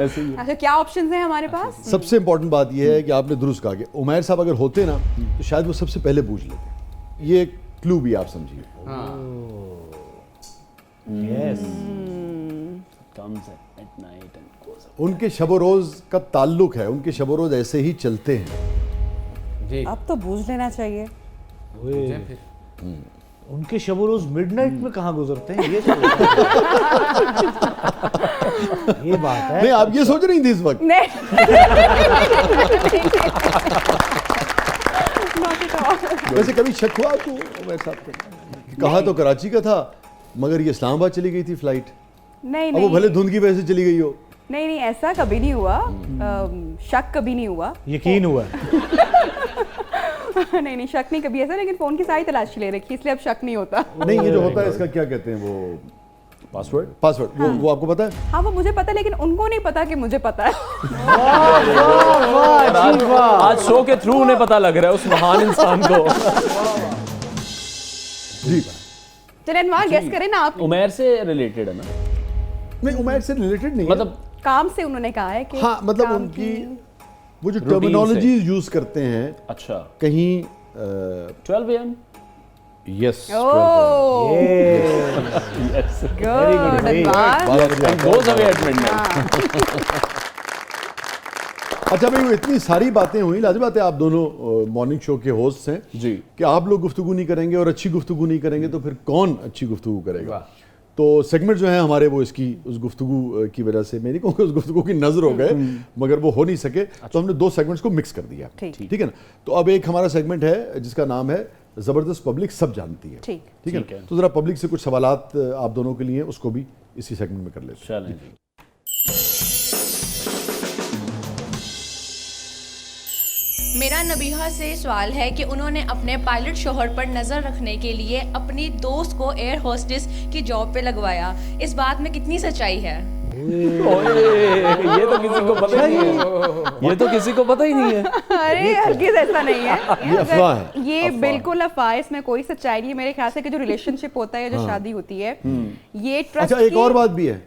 ऐसे ही है। अच्छा, क्या ऑप्शंस हैं हमारे पास? सबसे इंपॉर्टेंट बात यह है कि आपने दुरुस्त कहा कि उमैर साहब अगर होते ना तो शायद वो सबसे पहले पूछ लेते। ये एक क्लू भी आप समझिए। Yes. Comes at midnight and goes away। उनके शब रोज का ताल्लुक है, उनके शब रोज ऐसे ही चलते हैं। जी अब तो बूझ लेना चाहिए। उनके शब रोज मिडनाइट में कहाँ गुजरते हैं ये तो ये बात है। नहीं, आप ये सोच रही थी इस वक्त? नहीं। Not at all. वैसे कभी शक हुआ आपको उमैर साहब को? कहा तो कराची का था, मगर ये इस्लामाबाद चली गई थी फ्लाइट। नहीं अब वो भले नहीं धुंध की वजह से चली गई हो। नहीं नहीं, ऐसा कभी नहीं हुआ। शक कभी नहीं हुआ। यकीन हुआ। नहीं नहीं, शक नहीं कभी ऐसा, लेकिन फोन की सारी तलाशी ले रखी, इसलिए अब शक नहीं होता। नहीं, ये जो होता है इसका क्या कहते हैं वो पासवर्ड वो आपको पता है? हाँ, वो मुझे पता है, लेकिन उनको नहीं पता कि मुझे पता है। आज शो के थ्रू उन्हें पता लग रहा है उस महान इंसान को। जी। चलिए अनवार, गेस करें ना आप। उमैर से रिलेटेड है ना? नहीं, उमैर से रिलेटेड नहीं है। मतलब काम से उन्होंने कहा है कि हाँ, मतलब काम उनकी की- वो जो Routine टर्मिनोलॉजी यूज करते हैं अच्छा, कहीं 12 AM। Yes oh Yes। Good Anwar. And goes away at midnight। अच्छा भाई, वो इतनी सारी बातें हुई, लाजिम बात है आप दोनों मॉर्निंग शो के होस्ट हैं जी। कि आप लोग गुफ्तगू नहीं करेंगे और अच्छी गुफ्तगू नहीं करेंगे तो फिर कौन अच्छी गुफ्तगू करेगा? तो सेगमेंट जो है हमारे वो इसकी उस गुफ्तगू की वजह से, मैं नहीं कहूँगा उस गुफ्तगू की नजर हो गए, मगर वो हो नहीं सके, तो हमने 2 सेगमेंट्स को मिक्स कर दिया। ठीक। ठीक है ना? तो अब एक हमारा सेगमेंट है जिसका नाम है जबरदस्त पब्लिक सब जानती है। ठीक। ठीक है ठीक ना? है। तो जरा पब्लिक से कुछ सवालात आप दोनों के लिए, उसको भी इसी सेगमेंट में कर लेते हैं। चलें जी। मेरा नबीहा से सवाल है कि उन्होंने अपने पायलट शोहर पर नज़र रखने के लिए अपनी दोस्त को एयर होस्टेस की जॉब पे लगवाया। इस बात में कितनी सच्चाई है? ये तो किसी को पता ही नहीं है। ये तो किसी को पता ही नहीं है। अरे हरगिज़ ऐसा नहीं है। ये अफवाह है। ये बिल्कुल अफवाह है, इसमें कोई सच्चाई नहीं है। मेरे ख्याल से कि जो रिलेशनशिप होता है, जो शादी होती है, ये ट्रस्ट अच्छा, एक और बात भी है,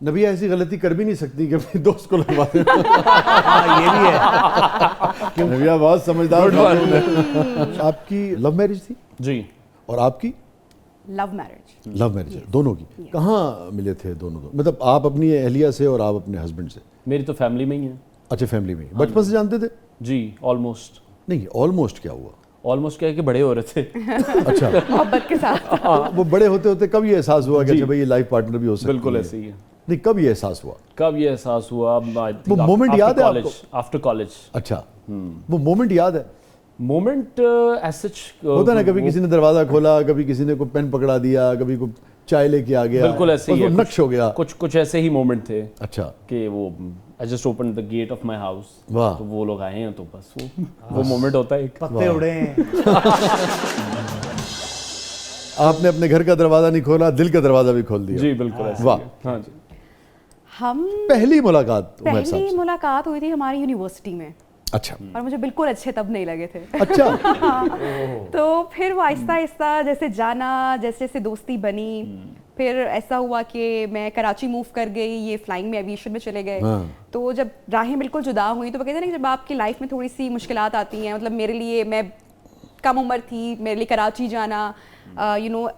नबी ऐसी गलती कर भी नहीं सकती कि अपने दोस्त को लगवा दे। ये भी है। नबिया बहुत समझदार है। आपकी लव मैरिज थी जी। और आपकी लव मैरिज। लव मैरिज है, दोनों की। कहाँ मिले थे दोनों? मतलब आप अपनी अहलिया से और आप अपने हस्बैंड से? मेरी तो फैमिली में ही है। अच्छा, फैमिली में बचपन से जानते थे? जी, ऑलमोस्ट। नहीं, ऑलमोस्ट क्या हुआ? ऑलमोस्ट क्या है कि बड़े हो रहे थे। अच्छा, मोहब्बत के साथ। वो बड़े होते होते कब ये एहसास हुआ कि अच्छा भाई ये लाइफ पार्टनर भी हो सकता है? बिल्कुल ऐसे ही है। नहीं, कब ये एहसास हुआ? कब ये एहसास हुआ? वो moment याद है आपको? After college. अच्छा, वो मोमेंट याद है? मोमेंट एज सच होता ना, कभी किसी ने दरवाजा खोला, कभी किसी ने कोई पेन पकड़ा दिया, कभी कोई चाय लेके आ गया, बिल्कुल ऐसे ही बस है, वो नक्श हो गया। कुछ ऐसे ही मोमेंट थे अच्छा, कि वो I just open the gate of my house, वाह। तो वो लोग आए हैं, तो बस वो मोमेंट होता है एक। पत्ते उड़े हैं। आपने अपने घर का दरवाजा नहीं खोला, दिल का दरवाजा भी खोल दिया। जी बिल्कुल ऐसे वाह। ही है। हाँ जी। हम पहली मुलाकात उमर साहब पहली से? मुलाकात हुई थी हमारी यूनिवर्सिटी में, अच्छा और मुझे बिल्कुल अच्छे तब नहीं लगे थे। अच्छा, तो फिर वो आहिस्ता आहिस्ता जैसे जाना, जैसे जैसे दोस्ती बनी, फिर ऐसा हुआ कि मैं कराची मूव कर गई, ये फ्लाइंग में एविएशन में चले गए। हाँ। तो जब राहें बिल्कुल जुदा हुई, तो वो कहते हैं ना कि जब आपकी लाइफ में थोड़ी सी मुश्किलात आती हैं, मतलब मेरे लिए, मैं कम उम्र थी, मेरे लिए कराची जाना,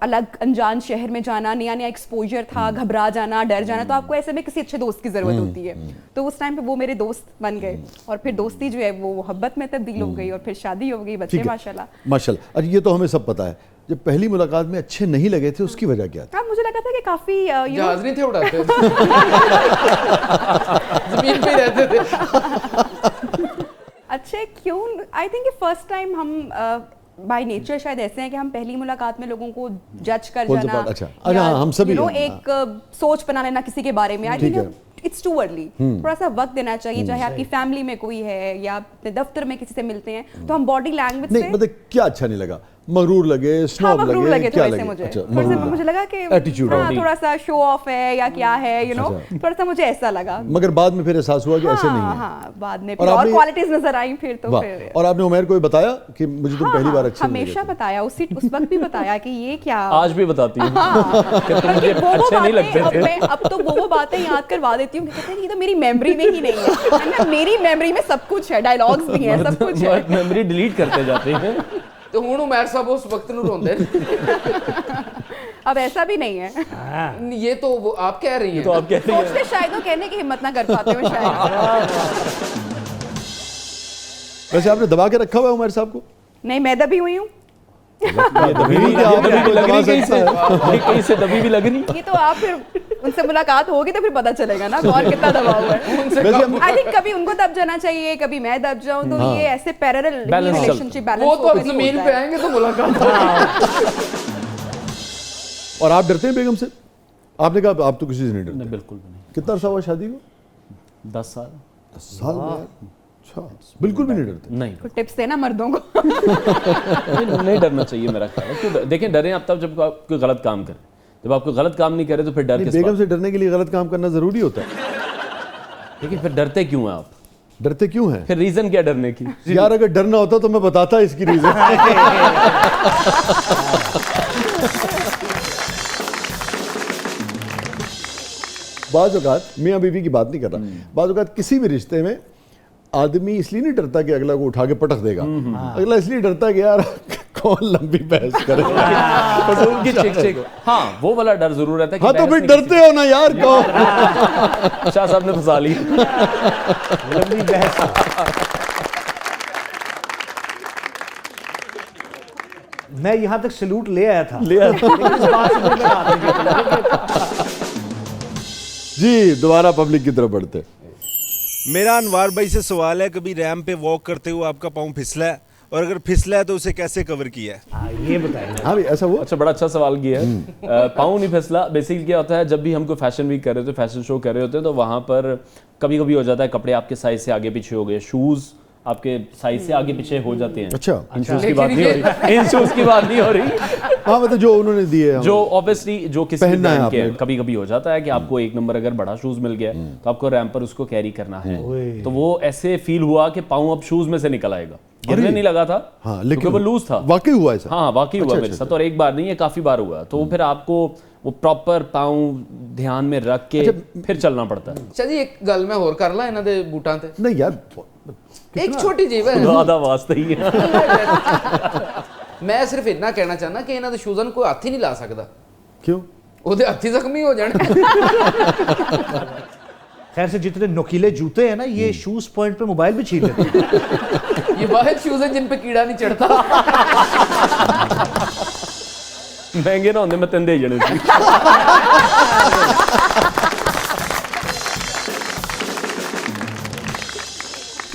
अलग अनजान शहर में जाना, नया नया एक्सपोजर था, घबरा जाना, डर जाना, तो आपको ऐसे में किसी अच्छे दोस्त की ज़रूरत होती है। तो उस टाइम पे वो मेरे दोस्त बन गए, और फिर दोस्ती जो है वो मोहब्बत में तब्दील हो गई, और फिर शादी हो गई, बच्चे ठीक है, माशाल्लाह। माशाल्लाह। अच्छा, ये तो हमें सब पता है, जब पहली मुलाकात में अच्छे नहीं लगे थे, उसकी वजह क्या थी? हाँ, मुझे लगा था कि काफ़ी जहाज नहीं थे उड़ाते, जमीन पे ही रहते थे। अच्छे क्यों? आई थिंक फर्स्ट टाइम हम बाय नेचर शायद ऐसे हैं कि हम पहली मुलाकात में लोगों को जज कर कौन सा जाना, part? अच्छा, हम सभी हैं। एक सोच बना लेना किसी के बारे में। आई ठीक है। थिंक इट्स टू अर्ली, थोड़ा सा वक्त देना चाहिए, चाहे आपकी फैमिली में कोई है या अपने दफ्तर में किसी से मिलते हैं, तो हम बॉडी लैंग्वेज नहीं, से मतलब क्या अच्छा नहीं लगा? मगरूर लगे, स्नॉब मगरूर लगे, क्या थोड़े से लगे? मुझे, अच्छा, थोड़े से मगरूर मुझे लगा कि Attitude हाँ, है। थोड़ा सा शो ऑफ है या क्या है, अच्छा। थोड़ा सा मुझे ऐसा लगा। मगर बाद में फिर एहसास हुआ कि ऐसे नहीं है। हाँ, बाद में और फिर और आपने- क्वालिटीज नजर आई फिर तो वाह। फिर और आपने उमैर को भी बताया कि मुझे तुम पहली बार अच्छे नहीं हमेशा लगे थे? बताया, उस वक्त भी बताया कि ये क्या। आज भी बताती हूँ कि तुम मुझे वो अच्छे नहीं लगते बातें थे। अब तो वो बातें याद करवा देती हूँ, कहते हैं ये तो मेरी मेमोरी में ही नहीं है। ना, मेरी मेमोरी में सब कुछ है, डायलॉग्स भी हैं, सब कुछ है। मेमोरी डिलीट करते जाते हैं। तो हुण उमैर साहब उस वक्त नूं रोंदे ने। अब ऐसा भी नहीं है। ये तो वो आप कह रही हैं। तो आप कहते हैं सोचते शायद वो कहने की हिम्मत ना कर पाते हो शायद। वैसे आपने दबा के रखा हुआ है उमैर साहब को? नहीं, मैं दबी हुई हूँ। दबी भी आप दबी भी लग दबा रही कहीं से, सकता कहीं से दबी भी लग रही। ये तो आप फिर उनसे मुलाकात होगी तो फिर पता चलेगा ना कौन कितना दबा हुआ है। वैसे हम आई थिंक कभी उनको दब जाना चाहिए, कभी मैं दब जाऊं, तो ये ऐसे पैरेलल Balance रिलेशनशिप बैलेंस वो तो अब जमीन पे आएंगे तो मुलाकात होगी। और आप डरते हैं बेगम से? आपने कहा आप तो किसी से नहीं नहीं, डरते। बिल्कुल भी नहीं। कितना अर्सा हुआ शादी को? 10 साल 10 साल में यार। अच्छा, बिल्कुल भी नहीं डरते? नहीं। टिप्स देना मर्दों को। नहीं डरना चाहिए मेरा ख्याल है। क्यों देखें, डरें आप तब जब आप कोई गलत काम करें। जब आप कोई गलत काम नहीं करे तो फिर डर नहीं, किस बेगम बात? से डरने के लिए गलत काम करना जरूरी होता है? लेकिन फिर डरते क्यों हैं आप? डरते क्यों हैं? फिर रीजन क्या डरने की? यार अगर डरना होता तो मैं बताता इसकी रीजन। बाज़ औक़ात मियाँ बीवी की बात नहीं कर रहा, बाज़ औक़ात किसी भी रिश्ते में आदमी इसलिए नहीं डरता कि अगला को उठा के पटक देगा, अगला इसलिए डरता है कि यार कौन लंबी बहस करेगा। पटोल की चिक चिक। हाँ, वो वाला डर जरूर रहता है कि हाँ, तो बहस फिर नहीं डरते हो ना यार, कौन? किसी- शाह साहब ने फंसा ली। लंबी बहस। मैं यहाँ तक सैल्यूट ले आया था, ले आया था। लेकिन इस बात से मुझे बात नहीं की। जी, दोबारा पब्लिक की तरफ बढ़ते। मेरा अनवार भाई से सवाल है, कभी रैंप पे वॉक करते हुए आपका पाँव फिसला है, और अगर फिसला है तो उसे कैसे कवर किया है? हाँ, ये बताइए। हाँ भाई, ऐसा हुआ? अच्छा, बड़ा अच्छा सवाल किया है। पाँव नहीं फिसला। बेसिकली क्या होता है, जब भी हमको फैशन वीक कर रहे होते हैं, फैशन शो कर रहे होते हैं, तो वहाँ पर कभी कभी हो जाता है कपड़े आपके साइज से आगे पीछे हो गए, शूज़ आपके साइज से आगे पीछे हो जाते हैं। अच्छा। इन शूज़ की बात नहीं हो रही, इन शूज़ की बात नहीं हो रही। हाँ, मतलब जो उन्होंने दिए हैं, जो ऑब्वियसली जो किसी पहनना है ब्रांड के आपने। कभी कभी हो जाता है कि आपको एक नंबर अगर बड़ा शूज मिल गया है तो आपको रैंप पर उसको कैरी करना है, तो वो ऐसे फील हुआ कि पाँव अब शूज में से निकल आएगा। गिरने नहीं लगा था, हाँ, क्योंकि लेकिन वो लूज था। वाकई हुआ ऐसा? हाँ, वाकई हुआ अच्छा, मेरे अच्छा, साथ, और एक बार नहीं है, काफी बार हुआ। तो फिर आपको वो प्रॉपर पाँव ध्यान में रख के फिर चलना पड़ता है। अच्छा जी, एक गल मैं होर कर ला इन्हां दे बूटां ते। नहीं यार, एक छोटी जीव है। आधा वास्ते ही है। मैं सिर्फ इतना कहना चाहना कि इन्हां दे शूज़ां नूं कोई हत्थ ही नहीं ला सकदा। क्यों? ਉਹਦੇ ਹੱਥੀ ਜ਼ਖਮੀ ਹੋ ਜਾਣ। खैर से जितने नुकीले जूते हैं ना, ये शूज पॉइंट पे मोबाइल भी छीन लेते हैं। ये वाहिद शूज़ हैं जिन पे कीड़ा नहीं चढ़ता। महंगे ना होंदे मैं तेन दे जाने सी।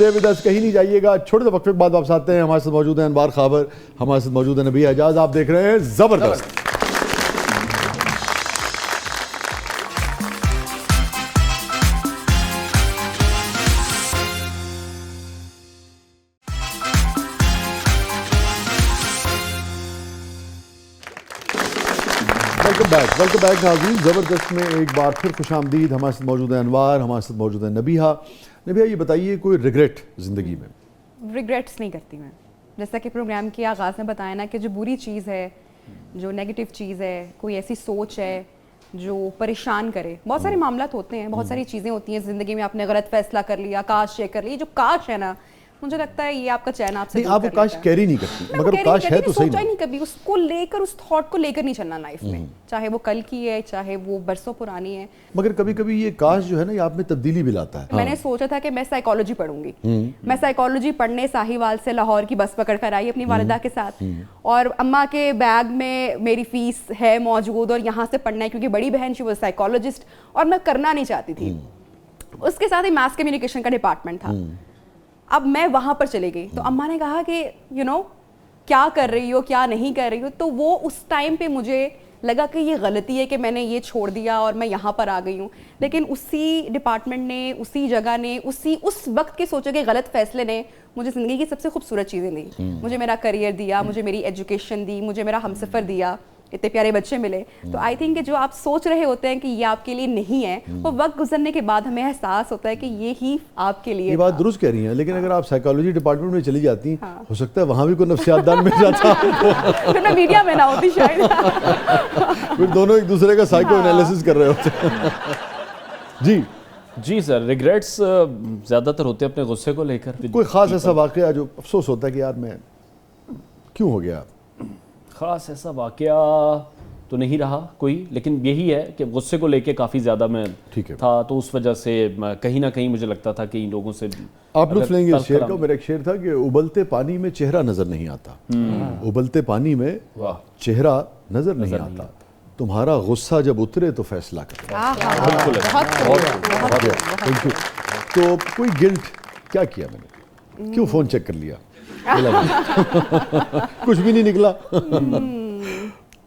स्टे विद अस, कहीं नहीं जाइएगा, छोटे से वक्फे के बाद वापस आते हैं। हमारे साथ मौजूद हैं अनवार खाबर, हमारे साथ मौजूद है नबिहा एजाज। आप देख रहे हैं जबरदस्त। वेलकम बैक नाज़रीन। ज़बरदस्त में एक बार फिर खुशामदीद। हमारे साथ मौजूद है अनवार, हमारे साथ मौजूद है नबिहा। नबिहा, ये बताइए कोई रिग्रेट ज़िंदगी में? रिग्रेट्स नहीं करती मैं। जैसा कि प्रोग्राम के आगाज़ में बताया ना कि जो बुरी चीज़ है, जो नेगेटिव चीज़ है, कोई ऐसी सोच है जो परेशान करे। बहुत सारे मामलात होते हैं, बहुत सारी चीज़ें होती हैं ज़िंदगी में। आपने गलत फैसला कर लिया, काश ये कर लिया। जो काश है ना, मुझे लगता है ये आपका चैन आपसे नहीं, आप वो काश कैरी नहीं करती, मगर वो काश है तो सही। सोचा ही नहीं कभी उसको लेकर, उस थॉट को लेकर नहीं चलना लाइफ में, चाहे वो कल की है, चाहे वो बरसों पुरानी है। मगर कभी कभी ये काश जो है ना, ये आप में तब्दीली भी लाता है। मैंने सोचा था कि मैं साइकोलॉजी पढ़ूंगी। मैं साइकोलॉजी पढ़ने साहिवाल से लाहौर की बस पकड़ कर आई अपनी वालिदा के साथ, और अम्मा के बैग में मेरी फीस है मौजूद और यहाँ से पढ़ना है क्योंकि बड़ी बहन शी वो साइकोलॉजिस्ट, और मैं करना नहीं चाहती थी। उसके साथ ही मास कम्युनिकेशन का डिपार्टमेंट था। अब मैं वहाँ पर चली गई तो अम्मा ने कहा कि यू नो क्या कर रही हो, क्या नहीं कर रही हो। तो वो उस टाइम पे मुझे लगा कि ये गलती है कि मैंने ये छोड़ दिया और मैं यहाँ पर आ गई हूँ। लेकिन उसी डिपार्टमेंट ने, उसी जगह ने, उस वक्त के सोचे गए गलत फैसले ने मुझे ज़िंदगी की सबसे खूबसूरत चीज़ें दी। मुझे मेरा करियर दिया, मुझे मेरी एजुकेशन दी, मुझे मेरा हमसफ़र दिया, इतने प्यारे बच्चे मिले। तो आई थिंक कि जो आप सोच रहे होते हैं कि ये आपके लिए नहीं है, वो वक्त गुजरने के बाद हमें एहसास होता है कि ये ही आपके लिए। ये बात दुरुस्त कह रही हैं, लेकिन अगर आप साइकोलॉजी डिपार्टमेंट में चली जाती, हो सकता है वहाँ भी कोई नफ्सियातदान मिल जाता। फिर मैं मीडिया में ना होती शायद। फिर दोनों एक दूसरे का साइको एनालिसिस कर रहे होते। जी सर, रिग्रेट्स ज़्यादातर होते हैं अपने गुस्से को लेकर। कोई ख़ास ऐसा वाक़या जो अफसोस होता है कि यार मैं क्यों हो गया? ख़ास ऐसा वाक़या तो नहीं रहा कोई, लेकिन यही है कि गुस्से को लेके काफ़ी ज़्यादा मैं था, तो उस वजह से कहीं ना कहीं मुझे लगता था कि इन लोगों से आप लोग सुनेंगे इस शेर को। मेरा एक शेर था कि उबलते पानी में चेहरा नज़र नहीं आता, उबलते पानी में चेहरा नज़र नहीं आता, तुम्हारा गुस्सा जब उतरे तो फैसला करो। तो कोई गिल्ट क्या किया मैंने, क्यों फ़ोन चेक कर लिया, कुछ भी नहीं निकला।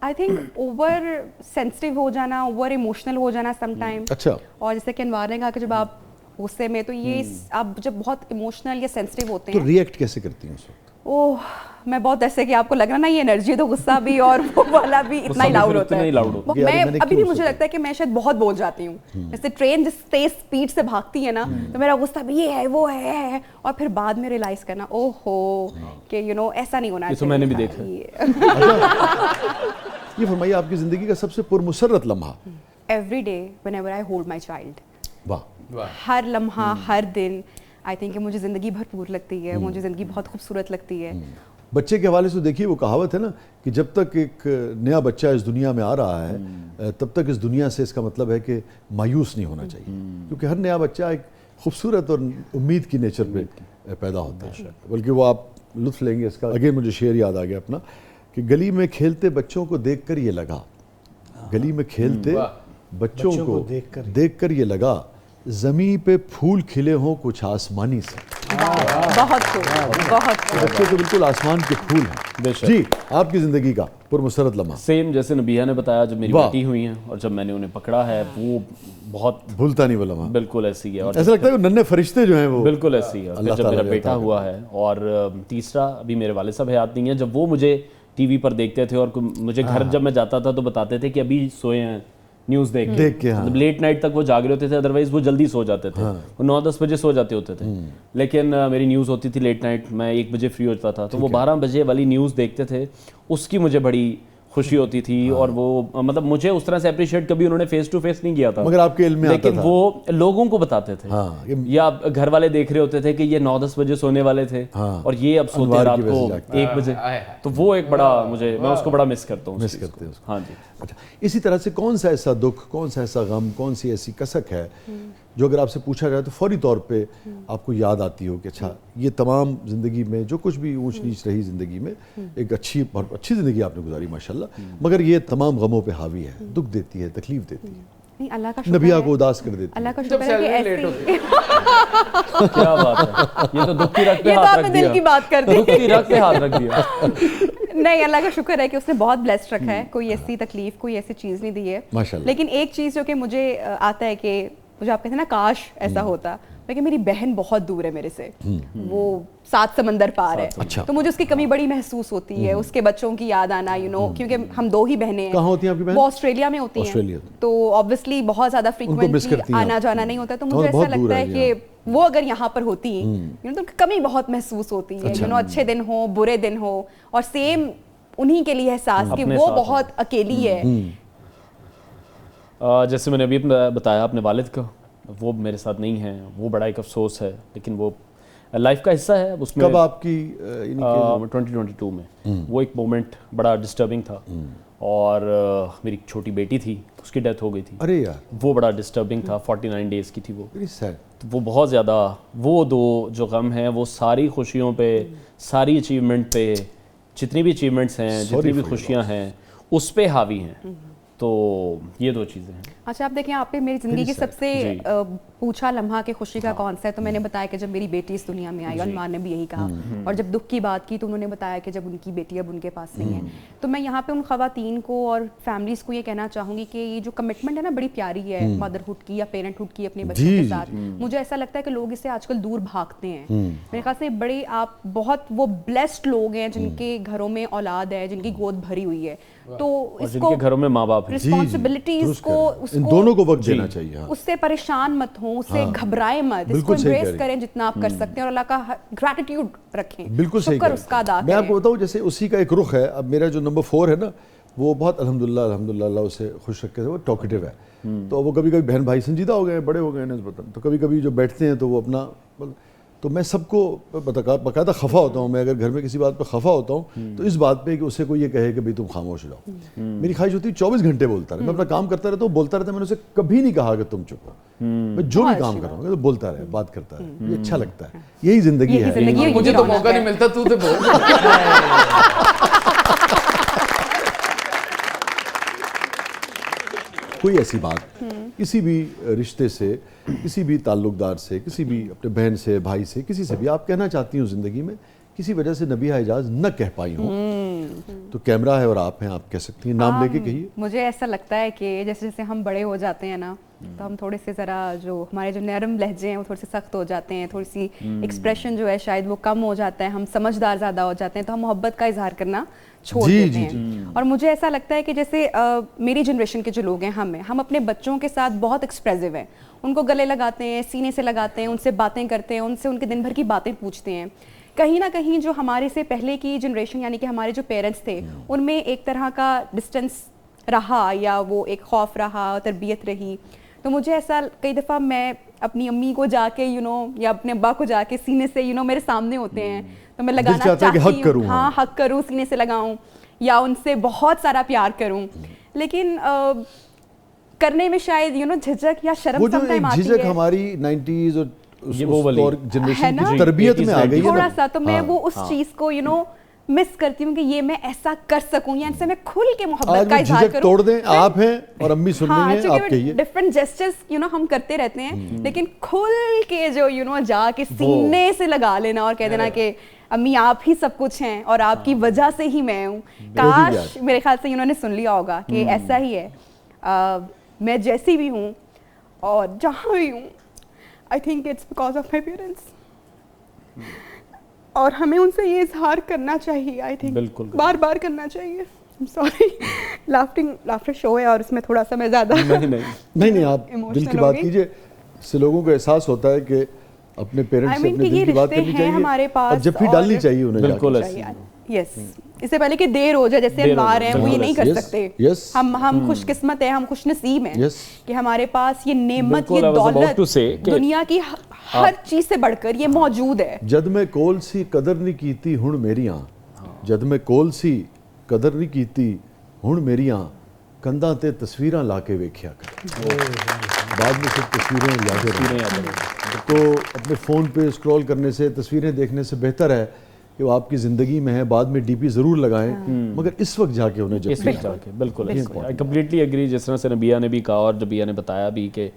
आई थिंक ओवर सेंसिटिव हो जाना, ओवर इमोशनल हो जाना समटाइम। अच्छा। और जैसे कि अनवार ने कहा कि जब आप गुस्से में, तो ये आप जब बहुत इमोशनल या सेंसिटिव होते हैं तो रिएक्ट कैसे करती हैं उस वक्त? ओह, मैं बहुत ऐसे कि आपको लग रहा ना ये एनर्जी, तो गुस्सा भी और वो वाला भी इतना ही लाउड होता है। मैं अभी भी मुझे लगता है कि मैं शायद बहुत बोल जाती हूँ। जैसे ट्रेन जिस तेज स्पीड से भागती है ना, तो मेरा गुस्सा भी ये है वो है, और फिर बाद में रियलाइज करना ओहो कि यू नो ऐसा नहीं होना चाहिए। तो मैंने भी देखा। ये फरमाइए, आपकी जिंदगी का सबसे पुरमुसर्रत लम्हा? Every day whenever I hold my child. वाह। हर लम्हा, हर दिन आई थिंक मुझे ज़िंदगी भरपूर लगती है, मुझे ज़िंदगी बहुत खूबसूरत लगती है। बच्चे के हवाले से देखिए, वो कहावत है ना कि जब तक एक नया बच्चा इस दुनिया में आ रहा है, तब तक इस दुनिया से इसका मतलब है कि मायूस नहीं होना चाहिए, क्योंकि हर नया बच्चा एक खूबसूरत और उम्मीद की नेचर पे पैदा होता है। बल्कि वो आप लुत्फ़ लेंगे इसका। आगे मुझे शेर याद आ गया अपना कि गली में खेलते बच्चों को देखकर ये लगा, गली में खेलते बच्चों को देखकर ये लगा, ज़मीं पे फूल खिले हों कुछ आसमानी से। बहुत बच्चे तो बिल्कुल आसमान के फूल हैं। जी, आपकी ज़िंदगी का पुरमुसर्रत लम्हा? सेम जैसे नबिया ने बताया, जब मेरी बेटी हुई है और जब मैंने उन्हें पकड़ा है, वो बहुत भूलता नहीं वो लम्हा। बिल्कुल ऐसी है। और ऐसा लगता है कि नन्हे फरिश्ते जो हैं वो बिल्कुल ऐसी है। जब मेरा बेटा हुआ है, और तीसरा अभी मेरे वालिद साहब हयात नहीं है, जब वो मुझे टीवी पर देखते थे और मुझे घर जब मैं जाता था तो बताते थे कि अभी सोए हैं न्यूज़ देख के। मतलब लेट नाइट तक वो जाग रहे होते थे, अदरवाइज वो जल्दी सो जाते थे। वो 9-10 बजे सो जाते होते थे, लेकिन मेरी न्यूज़ होती थी लेट नाइट, मैं 1 बजे फ्री होता था, तो वो 12 बजे वाली न्यूज़ देखते थे, उसकी मुझे बड़ी खुशी होती थी। और वो मतलब मुझे उस तरह से अप्रिशिएट कभी उन्होंने फेस टू फेस नहीं किया था, मगर आपके इल्म में आता था। लेकिन वो लोगों को बताते थे, या घर वाले देख रहे होते थे कि ये 9-10 बजे सोने वाले थे और ये अब सोते रात को 1 बजे। तो वो एक बड़ा मैं उसको बड़ा मिस करता हूँ। मिस करते हैं? हाँ जी। अच्छा, इसी तरह से कौन सा ऐसा दुख, कौन सा ऐसा गम, कौन सी ऐसी कसक है जो अगर आपसे पूछा जाए तो फौरी तौर पे आपको याद आती हो कि अच्छा, ये तमाम ज़िंदगी में जो कुछ भी ऊंच नीच रही ज़िंदगी में, एक बहुत अच्छी ज़िंदगी आपने गुजारी माशाल्लाह, मगर ये तमाम गमों पे हावी है, दुख देती है, तकलीफ देती है? नहीं, अल्लाह का शुक्र नबिया है, को उदास कर देती अल्लाह का जब शुक्र है कि सैलरी लेट ऐसी होती क्या बात है, ये तो दुख की रग पे ये तो हाथ आपने रख दिल दिया, की बात कर दी। दुख की रग पे हाथ रख दिया। नहीं, अल्लाह का शुक्र है कि उसने बहुत ब्लेस्ड रखा है, कोई ऐसी तकलीफ, कोई ऐसी चीज़ नहीं दी है। माशाल्लाह। लेकिन एक चीज़ जो कि मुझे आता है कि मुझे आप कहते हैं ना काश ऐसा होता, लेकिन मेरी बहन बहुत दूर है मेरे से, वो 7 समंदर पार है, अच्छा। तो मुझे उसकी कमी बड़ी महसूस होती है, उसके बच्चों की याद आना, क्योंकि हम 2 ही बहनें हैं। कहाँ होती हैं आपकी बहन? वो ऑस्ट्रेलिया में होती ऑस्ट्रेलिया। हैं, तो ऑब्वियसली बहुत ज़्यादा मिस फ्रीक्वेंटली करती हैं आना आप। जाना नहीं होता, तो और मुझे बहुत ऐसा दूर लगता है है कि वो अगर यहाँ पर होती तो कमी बहुत महसूस होती है, अच्छे दिन हो, बुरे दिन हो, और सेम उन्हीं के लिए एहसास कि अपने वो साथ बहुत अकेली है। जैसे मैंने अभी बताया अपने वालिद को, वो मेरे साथ नहीं है, वो बड़ा एक अफसोस है, लेकिन वो लाइफ का हिस्सा है। उसमें कब आपकी 2022 में वो एक मोमेंट बड़ा डिस्टर्बिंग था, और मेरी छोटी बेटी थी, उसकी डेथ हो गई थी। अरे यार, वो बड़ा डिस्टर्बिंग था, 49 डेज़ की थी वो। Very sad. तो वो बहुत ज़्यादा, वो 2 जो गम हैं वो सारी खुशियों पे, सारी अचीवमेंट पे, जितनी भी अचीवमेंट्स हैं, जितनी भी खुशियाँ हैं, उस पे हावी हैं। तो ये 2 चीज़ें हैं। अच्छा, आप देखें, आप पे मेरी ज़िंदगी की सबसे जी। पूछा लम्हा के खुशी का कौन सा है, तो मैंने बताया कि जब मेरी बेटी इस दुनिया में आई, और माँ ने भी यही कहा, और जब दुख की बात की तो उन्होंने बताया कि जब उनकी बेटी अब उनके पास नहीं है। तो मैं यहाँ पे उन ख़वातीन को और फैमिलीज़ को ये कहना चाहूँगी कि ये जो कमिटमेंट है ना, बड़ी प्यारी है मदरहुड की या पेरेंटहुड की अपने बच्चों के साथ। मुझे ऐसा लगता है कि लोग इससे आजकल दूर भागते हैं। मेरे ख्याल से बड़े आप बहुत वो ब्लेस्ड लोग हैं जिनके घरों में औलाद है, जिनकी गोद भरी हुई है, तो और इसको जिनके घरों में माँ बाप हैं। रिस्पॉन्सिबिलिटीज को, इन दोनों को वक्त देना चाहिए। हाँ। उससे परेशान मत हो, उससे घबराए मत, इसको बिल्कुल सही कह एम्ब्रेस रही करें जितना आप कर सकते हैं, और अल्लाह का ग्रैटिट्यूड रखें, बिल्कुल सही शुक्र कह उसका अदा मैं आपको करें। बताऊं, जैसे उसी का एक रुख है। अब मेरा जो नंबर 4 है ना, वो बहुत अल्हम्दुलिल्लाह अल्हम्दुलिल्लाह अल्लाह उसे खुश रखे, वो टॉकेटिव है। तो वो कभी कभी बहन भाई संजीदा हो गए, बड़े हो गए नस्बतन, तो कभी कभी जो बैठते हैं तो वो अपना, तो मैं सबको बाकायदा खफा होता हूँ। मैं अगर घर में किसी बात पर खफा होता हूँ तो इस बात पे कि उससे कोई ये कहे कि भाई तुम खामोश हो जाओ। मेरी ख्वाहिश होती है 24 घंटे बोलता रहे, मैं अपना काम करता रहता हूँ, बोलता रहता। मैंने उसे कभी नहीं कहा कि तुम चुप हो, मैं जो भी काम कर रहा हूँ तो बोलता रहे, बात करता रहे, ये अच्छा लगता है। यही जिंदगी यही है। जिंदगी है, मुझे यही तो रौनक मौका है। नहीं मिलता, तू तो बोल। कोई ऐसी बात किसी भी रिश्ते से, किसी भी ताल्लुकदार से, किसी भी अपने बहन से, भाई से, किसी से भी आप कहना चाहती हो ज़िंदगी में, किसी वजह से नबिहा एजाज न कह पाई हो, तो कैमरा है और आप हैं, आप कह सकती हैं, नाम लेके कहिए। मुझे ऐसा लगता है कि जैसे जैसे हम बड़े हो जाते हैं ना, तो हम थोड़े से ज़रा जो हमारे जो नरम लहजे हैं वो थोड़े से सख्त हो जाते हैं, थोड़ी सी एक्सप्रेशन जो है शायद वो कम हो जाता है, हम समझदार ज़्यादा हो जाते हैं, तो हम मोहब्बत का इजहार करना छोड़ देते हैं। और मुझे ऐसा लगता है कि जैसे मेरी जनरेशन के जो लोग हैं, हम अपने बच्चों के साथ बहुत एक्सप्रेसिव हैं, उनको गले लगाते हैं, सीने से लगाते हैं, उनसे बातें करते हैं, उनसे उनके दिन भर की बातें पूछते हैं। कहीं ना कहीं जो हमारे से पहले की जनरेशन यानी कि हमारे जो पेरेंट्स थे, उनमें एक तरह का डिस्टेंस रहा, या वो एक खौफ रहा, तरबियत रही। तो मुझे ऐसा कई दफ़ा मैं अपनी अम्मी को जाके या अपने अब्बा को जाके सीने से मेरे सामने होते हैं, तो मैं लगाना चाहती हूँ, हाँ हक करूँ, सीने से लगाऊँ, या उनसे बहुत सारा प्यार करूँ, लेकिन करने में शायद झिझक या शर्म समटाइम आती है। झिझक हमारी 90s और ये वो वाली जनरेशन की तरबियत में आ गई है थोड़ा ना। सा, तो मैं वो उस चीज को मिस करती हूँ कि ये मैं ऐसा कर सकूं, या इनसे मैं खुल के मोहब्बत का इजहार करूं। तोड़ दें, आप हैं और अम्मी सुन रही हैं, आप कहिए। डिफरेंट जेस्चर्स हम करते रहते हैं, लेकिन खुल के जो जाके सीने से लगा लेना और कह देना कि अम्मी आप ही सब कुछ हैं और आपकी वजह से ही मैं हूँ। काश मेरे ख्याल से इन्होंने सुन लिया होगा कि ऐसा ही है, मैं जैसी भी हूँ और जहाँ भी हूँ, I think it's because of my parents, और हमें उनसे ये इजहार करना चाहिए। आई थिंक बिल्कुल बार बार करना चाहिए। सॉरी, लाफ्टर शो है और उसमें थोड़ा सा मैं ज़्यादा नहीं आप दिल की बात कीजिए। इससे लोगों को एहसास होता है कि अपने पेरेंट्स से अपने दिल की बात करनी चाहिए हमारे पास, और जब भी डालनी चाहिए उन्हें। बिल्कुल यस, इससे पहले कि देर हो जाए, जैसे हम बाहर हैं वो ये नहीं कर सकते। हम खुशकिस्मत हैं, हम खुशनसीब हैं कि हमारे पास ये नेमत, ये दौलत दुनिया की हर चीज से बढ़कर ये मौजूद है। जद मैं कोल सी कदर नहीं कीती हुण मेरियां, जद मैं कोल सी कदर नहीं कीती हुण मेरियां, कंधां ते तस्वीरां ला के वेख्या कर। बाद में सिर्फ तस्वीरें यादें रहीं। तो अपने फ़ोन पे स्क्रॉल करने से, तस्वीरें देखने से बेहतर है कि वो आपकी ज़िंदगी में है, बाद में डीपी ज़रूर लगाएं, मगर इस वक्त जाके उन्हें जब इस वक्त जाके बिल्कुल आई कंप्लीटली एग्री। जिस तरह से नबिया ने भी कहा और नबिया ने बताया भी कि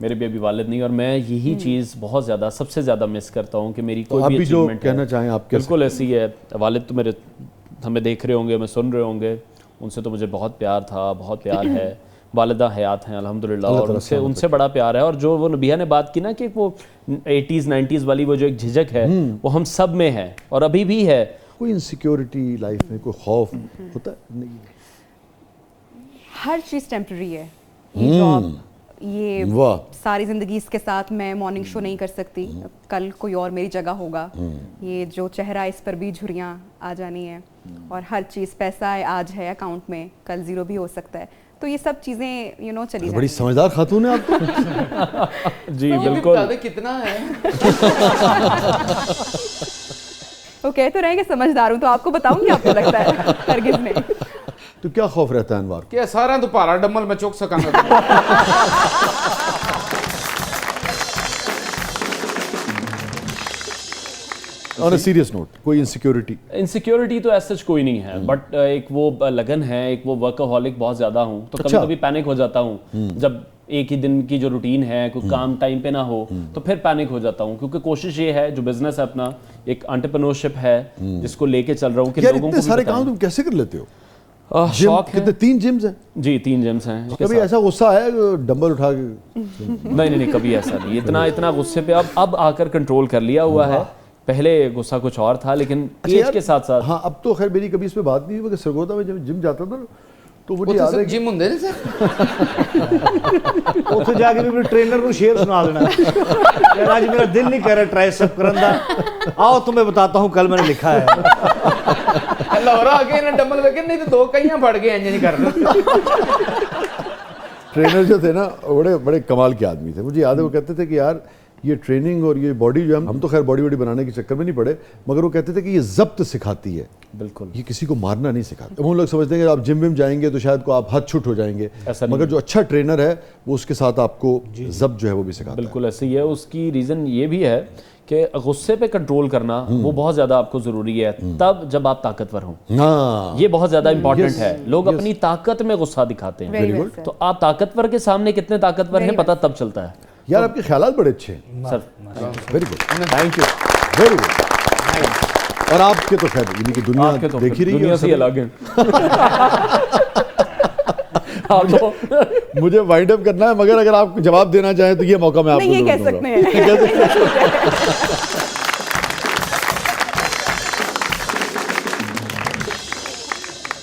मेरे भी अभी वालिद नहीं, और मैं यही चीज़ बहुत ज़्यादा सबसे ज़्यादा मिस करता हूँ कि मेरी कोई आप भी भी जो अचीवमेंट कहना चाहें आप कह बिल्कुल ऐसी है। वालिद तो मेरे हमें देख रहे होंगे, हमें सुन रहे होंगे, उनसे तो मुझे बहुत प्यार था, बहुत प्यार है। वालिदा हयात हैं अल्हम्दुलिल्लाह, और उनसे बड़ा प्यार है। और जो वो नबिया ने बात की ना कि वो 80s 90s वाली वो जो एक झिझक है वो हम सब में है और अभी भी है। कोई इनसिक्योरिटी लाइफ में, कोई खौफ होता है? नहीं। हर चीज़ टेम्प्रेरी है। ये जॉब, ये वाह। सारी ज़िंदगी इसके साथ मैं मॉर्निंग शो नहीं कर सकती, कल कोई और मेरी जगह होगा। ये जो चेहरा, इस पर भी झुर्रियाँ आ जानी है, और हर चीज़, पैसा है आज है अकाउंट में, कल ज़ीरो भी हो सकता है। तो ये सब चीज़ें यू नो चली बड़ी जाती समझदार खातून है आप तो। जी ये भी बिल्कुल। बता दे कितना है। वो कह तो रहे हैं कि समझदार हूँ, तो आपको बताऊंगी, आपको लगता है हरगिज़ नहीं। तो क्या खौफ रहता है अनवार को? कि सारा तो भारा डम्बल मैं चुक सकांगा। ऑन अ सीरियस नोट, कोई इनसिक्योरिटी तो ऐसा सच कोई नहीं है, बट एक वो लगन है, एक वो वर्कaholic बहुत ज़्यादा हूँ, तो कभी कभी पैनिक हो जाता हूँ जब एक ही दिन की जो रूटीन है, कोई काम टाइम पे ना हो, तो फिर पैनिक हो जाता हूँ। क्योंकि कोशिश ये है, जो बिजनेस है अपना, एक एंटरप्रेन्योरशिप है जिसको लेके चल रहा हूँ कि यार लोगों इतने को सारे काम तुम कैसे कर लेते हो? शौक है। कितने 3 जिम्स हैं? जी 3 जिम्स हैं। कभी ऐसा गुस्सा आया डंबल उठा के? नहीं, कभी ऐसा नहीं। इतना गुस्से पे अब आकर कंट्रोल कर लिया हुआ है। पहले गुस्सा कुछ और था, लेकिन एज के साथ साथ। हाँ, अब तो खैर मेरी कभी इस पे बात नहीं हुई, मगर सरगोदा में जब जिम जाता था तो मुझे याद है जिम ਹੁੰਦੇ ਨੇ ਸਰ, ਉੱਥੇ ਜਾ ਕੇ ਵੀ ਆਪਣੇ ਟ੍ਰੇਨਰ ਨੂੰ ਸ਼ੇਰ ਸੁਣਾ ਦੇਣਾ यार आज मेरा दिल नहीं कर रहा ट्राइसेप करने का, आओ तुम्हें बताता हूँ कल मैंने लिखा है। ਲਾਹੌਰ ਆ ਕੇ ਇਹਨਾਂ ਡੰਬਲ ਵੇਖੇ, नहीं तो 2 कईयां फड़ गए इंज नहीं करना। ट्रेनर जो थे ना बड़े बड़े कमाल के आदमी थे। मुझे याद है वो कहते थे कि यार ये ट्रेनिंग और ये बॉडी जो हम तो खैर बॉडी वॉडी बनाने के चक्कर में नहीं पड़े, मगर वो कहते थे कि ये जब्त सिखाती है। बिल्कुल। ये किसी को मारना नहीं सिखाता। वो लोग समझते हैं कि आप जिम विम जाएंगे तो शायद को आप हद छुट हो जाएंगे, मगर जो अच्छा ट्रेनर है वो उसके साथ आपको जब्त जो है वो भी सिखाता है। बिल्कुल ऐसे ही है। उसकी रीज़न ये भी है कि गुस्से पे कंट्रोल करना वो बहुत ज़्यादा आपको ज़रूरी है, तब जब आप ताकतवर हों। हाँ, ये बहुत ज़्यादा इंपॉर्टेंट है। लोग अपनी ताकत में गुस्सा दिखाते हैं। Very well, sir. तो आप ताकतवर के सामने कितने ताकतवर हैं पता तब चलता है। यार आपके ख्यालात बड़े अच्छे हैं sir very good, thank you, very good. और आपके तो खैर यानी कि दुनिया आपके तो देख ही रही है, दुनिया से अलग है। आप तो मुझे वाइंड अप करना है, मगर अगर आप जवाब देना चाहें तो ये मौका मैं आपको नहीं, ये जरूर कह दूंगा। सकते हैं।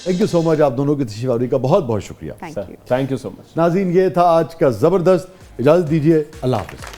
थैंक यू सो मच, आप दोनों की तशरीफ आवरी का बहुत बहुत शुक्रिया। Thank you. Thank you so much. नाज़रीन, ये था आज का ज़बरदस्त। इजाज़त दीजिए, अल्लाह हाफ़िज़।